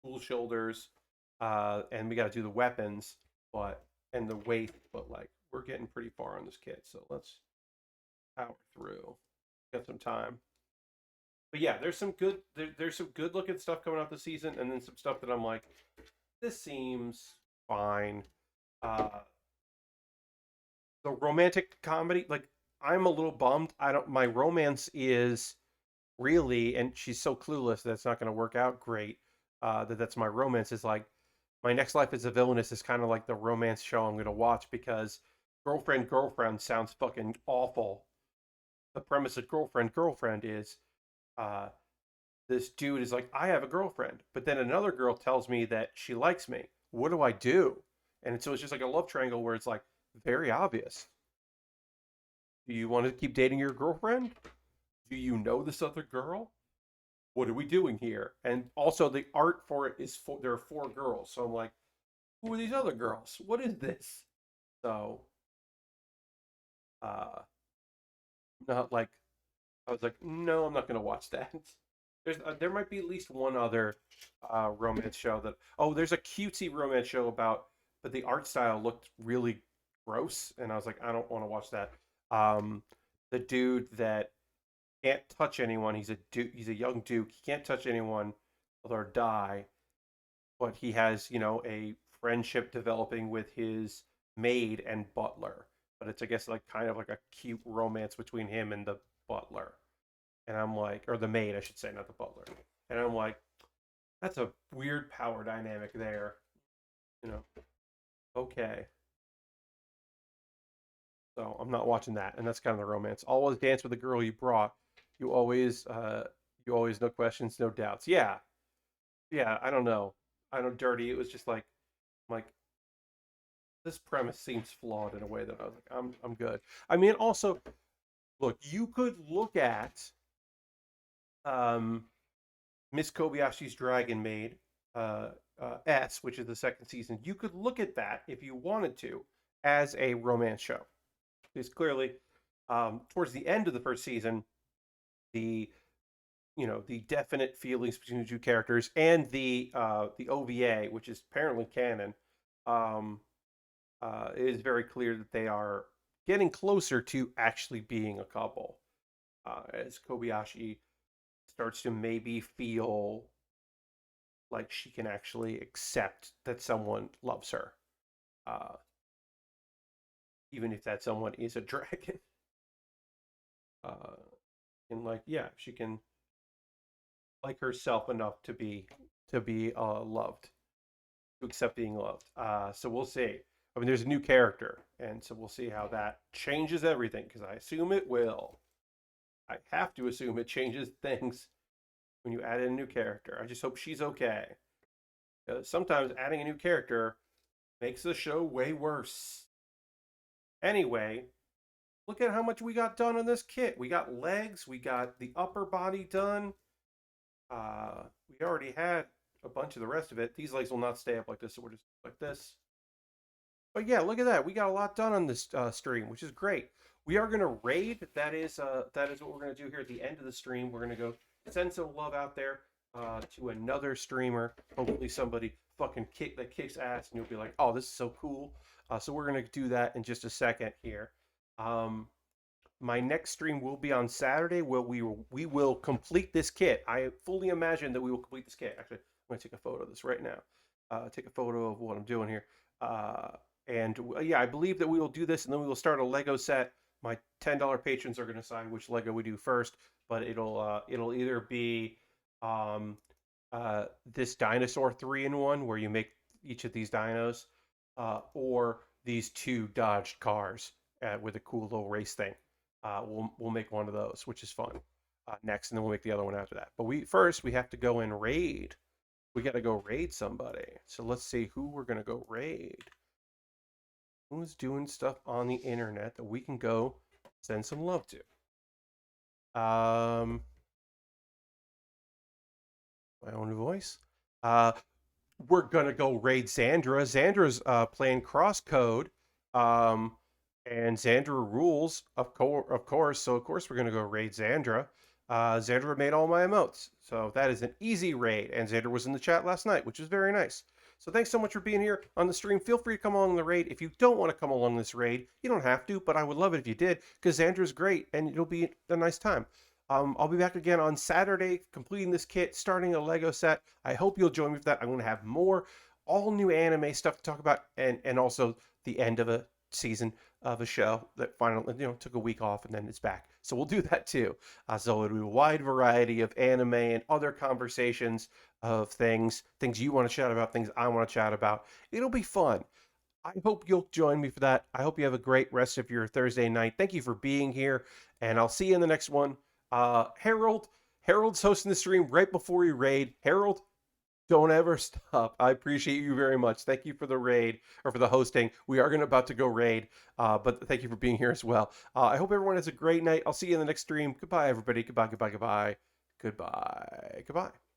cool shoulders, and we got to do the weapons, but and the weight, but like we're getting pretty far on this kit, so let's power through. Got some time. But yeah, there's some good looking stuff coming out this season, and then some stuff that I'm like, this seems fine. Uh, the romantic comedy, like I'm a little bummed. I don't. My romance is really, and she's so clueless that it's not going to work out great. That's my romance is like my next life as a villainess is kind of like the romance show I'm going to watch because girlfriend sounds fucking awful. The premise of girlfriend is uh, this dude is like, I have a girlfriend, but then another girl tells me that she likes me. What do I do? And so it's just like a love triangle where it's like very obvious. Do you want to keep dating your girlfriend? Do you know this other girl? What are we doing here? And also the art for it is there are four girls. So I'm like, who are these other girls? What is this? So uh not like I was like, no, I'm not gonna watch that. There might be at least one other romance show that there's a cutesy romance show about, but the art style looked really gross, and I was like, I don't want to watch that. Um, the dude that can't touch anyone, he's a young duke, he can't touch anyone or die, but he has a friendship developing with his maid and butler, but it's I guess like kind of like a cute romance between him and the butler. And I'm like, or the maid, I should say, not the butler. And I'm like, that's a weird power dynamic there. You know, okay. So I'm not watching that, and that's kind of the romance. Always dance with the girl you brought. You always, uh, you always no questions, no doubts. Yeah, yeah. I don't know. I know dirty. It was just like this premise seems flawed in a way that I was like, I'm good. I mean, also, look, you could look at um Miss Kobayashi's Dragon Maid, uh, S, which is the second season, you could look at that if you wanted to as a romance show. Because clearly, towards the end of the first season, the the definite feelings between the two characters and the OVA, which is apparently canon, um, it is very clear that they are getting closer to actually being a couple. As Kobayashi starts to maybe feel like she can actually accept that someone loves her, uh, even if that someone is a dragon. Uh, and like, yeah, she can like herself enough to be loved, to accept being loved. So we'll see. I mean, there's a new character, and so we'll see how that changes everything. Because I assume it will. I have to assume it changes things when you add in a new character. I just hope she's okay. Sometimes adding a new character makes the show way worse. Anyway, look at how much we got done on this kit. We got legs, we got the upper body done. We already had a bunch of the rest of it. These legs will not stay up like this, so we're just like this. But yeah, look at that. We got a lot done on this stream, which is great. We are going to raid. That is what we're going to do here at the end of the stream. We're going to go send some love out there to another streamer. Hopefully somebody fucking kicks ass and you'll be like, oh, this is so cool. So we're going to do that in just a second here. Um, my next stream will be on Saturday where we will complete this kit. I fully imagine that we will complete this kit. Actually, I'm going to take a photo of this right now. Take a photo of what I'm doing here. And yeah, I believe that we will do this, and then we will start a Lego set. My $10 patrons are going to decide which Lego we do first, but it'll either be um, this dinosaur 3-in-1 where you make each of these dinos, or these two Dodge cars with a cool little race thing. We'll make one of those, which is fun. Next, and then we'll make the other one after that. But we have to go and raid. We got to go raid somebody. So let's see who we're gonna go raid. Who's doing stuff on the internet that we can go send some love to? Um, my own voice. Uh, we're gonna go raid Xandra. Xandra's playing crosscode, um, and Xandra rules, of course. So of course we're gonna go raid Xandra. Xandra made all my emotes, so that is an easy raid. And Xandra was in the chat last night, which is very nice. So thanks so much for being here on the stream. Feel free to come along the raid. If you don't want to come along this raid, you don't have to, but I would love it if you did, because Xandra's great and it'll be a nice time. I'll be back again on Saturday, completing this kit, starting a Lego set. I hope you'll join me for that. I'm going to have more all new anime stuff to talk about, and also the end of a season of a show that finally took a week off and then it's back. So we'll do that too. So it'll be a wide variety of anime and other conversations of things you want to chat about, things I want to chat about. It'll be fun. I hope you'll join me for that. I hope you have a great rest of your Thursday night. Thank you for being here, and I'll see you in the next one. Harold's hosting the stream right before you raid. Harold, don't ever stop. I appreciate you very much. Thank you for the raid or for the hosting. We are about to go raid, but thank you for being here as well. I hope everyone has a great night. I'll see you in the next stream. Goodbye, everybody. Goodbye, goodbye, goodbye. Goodbye, goodbye.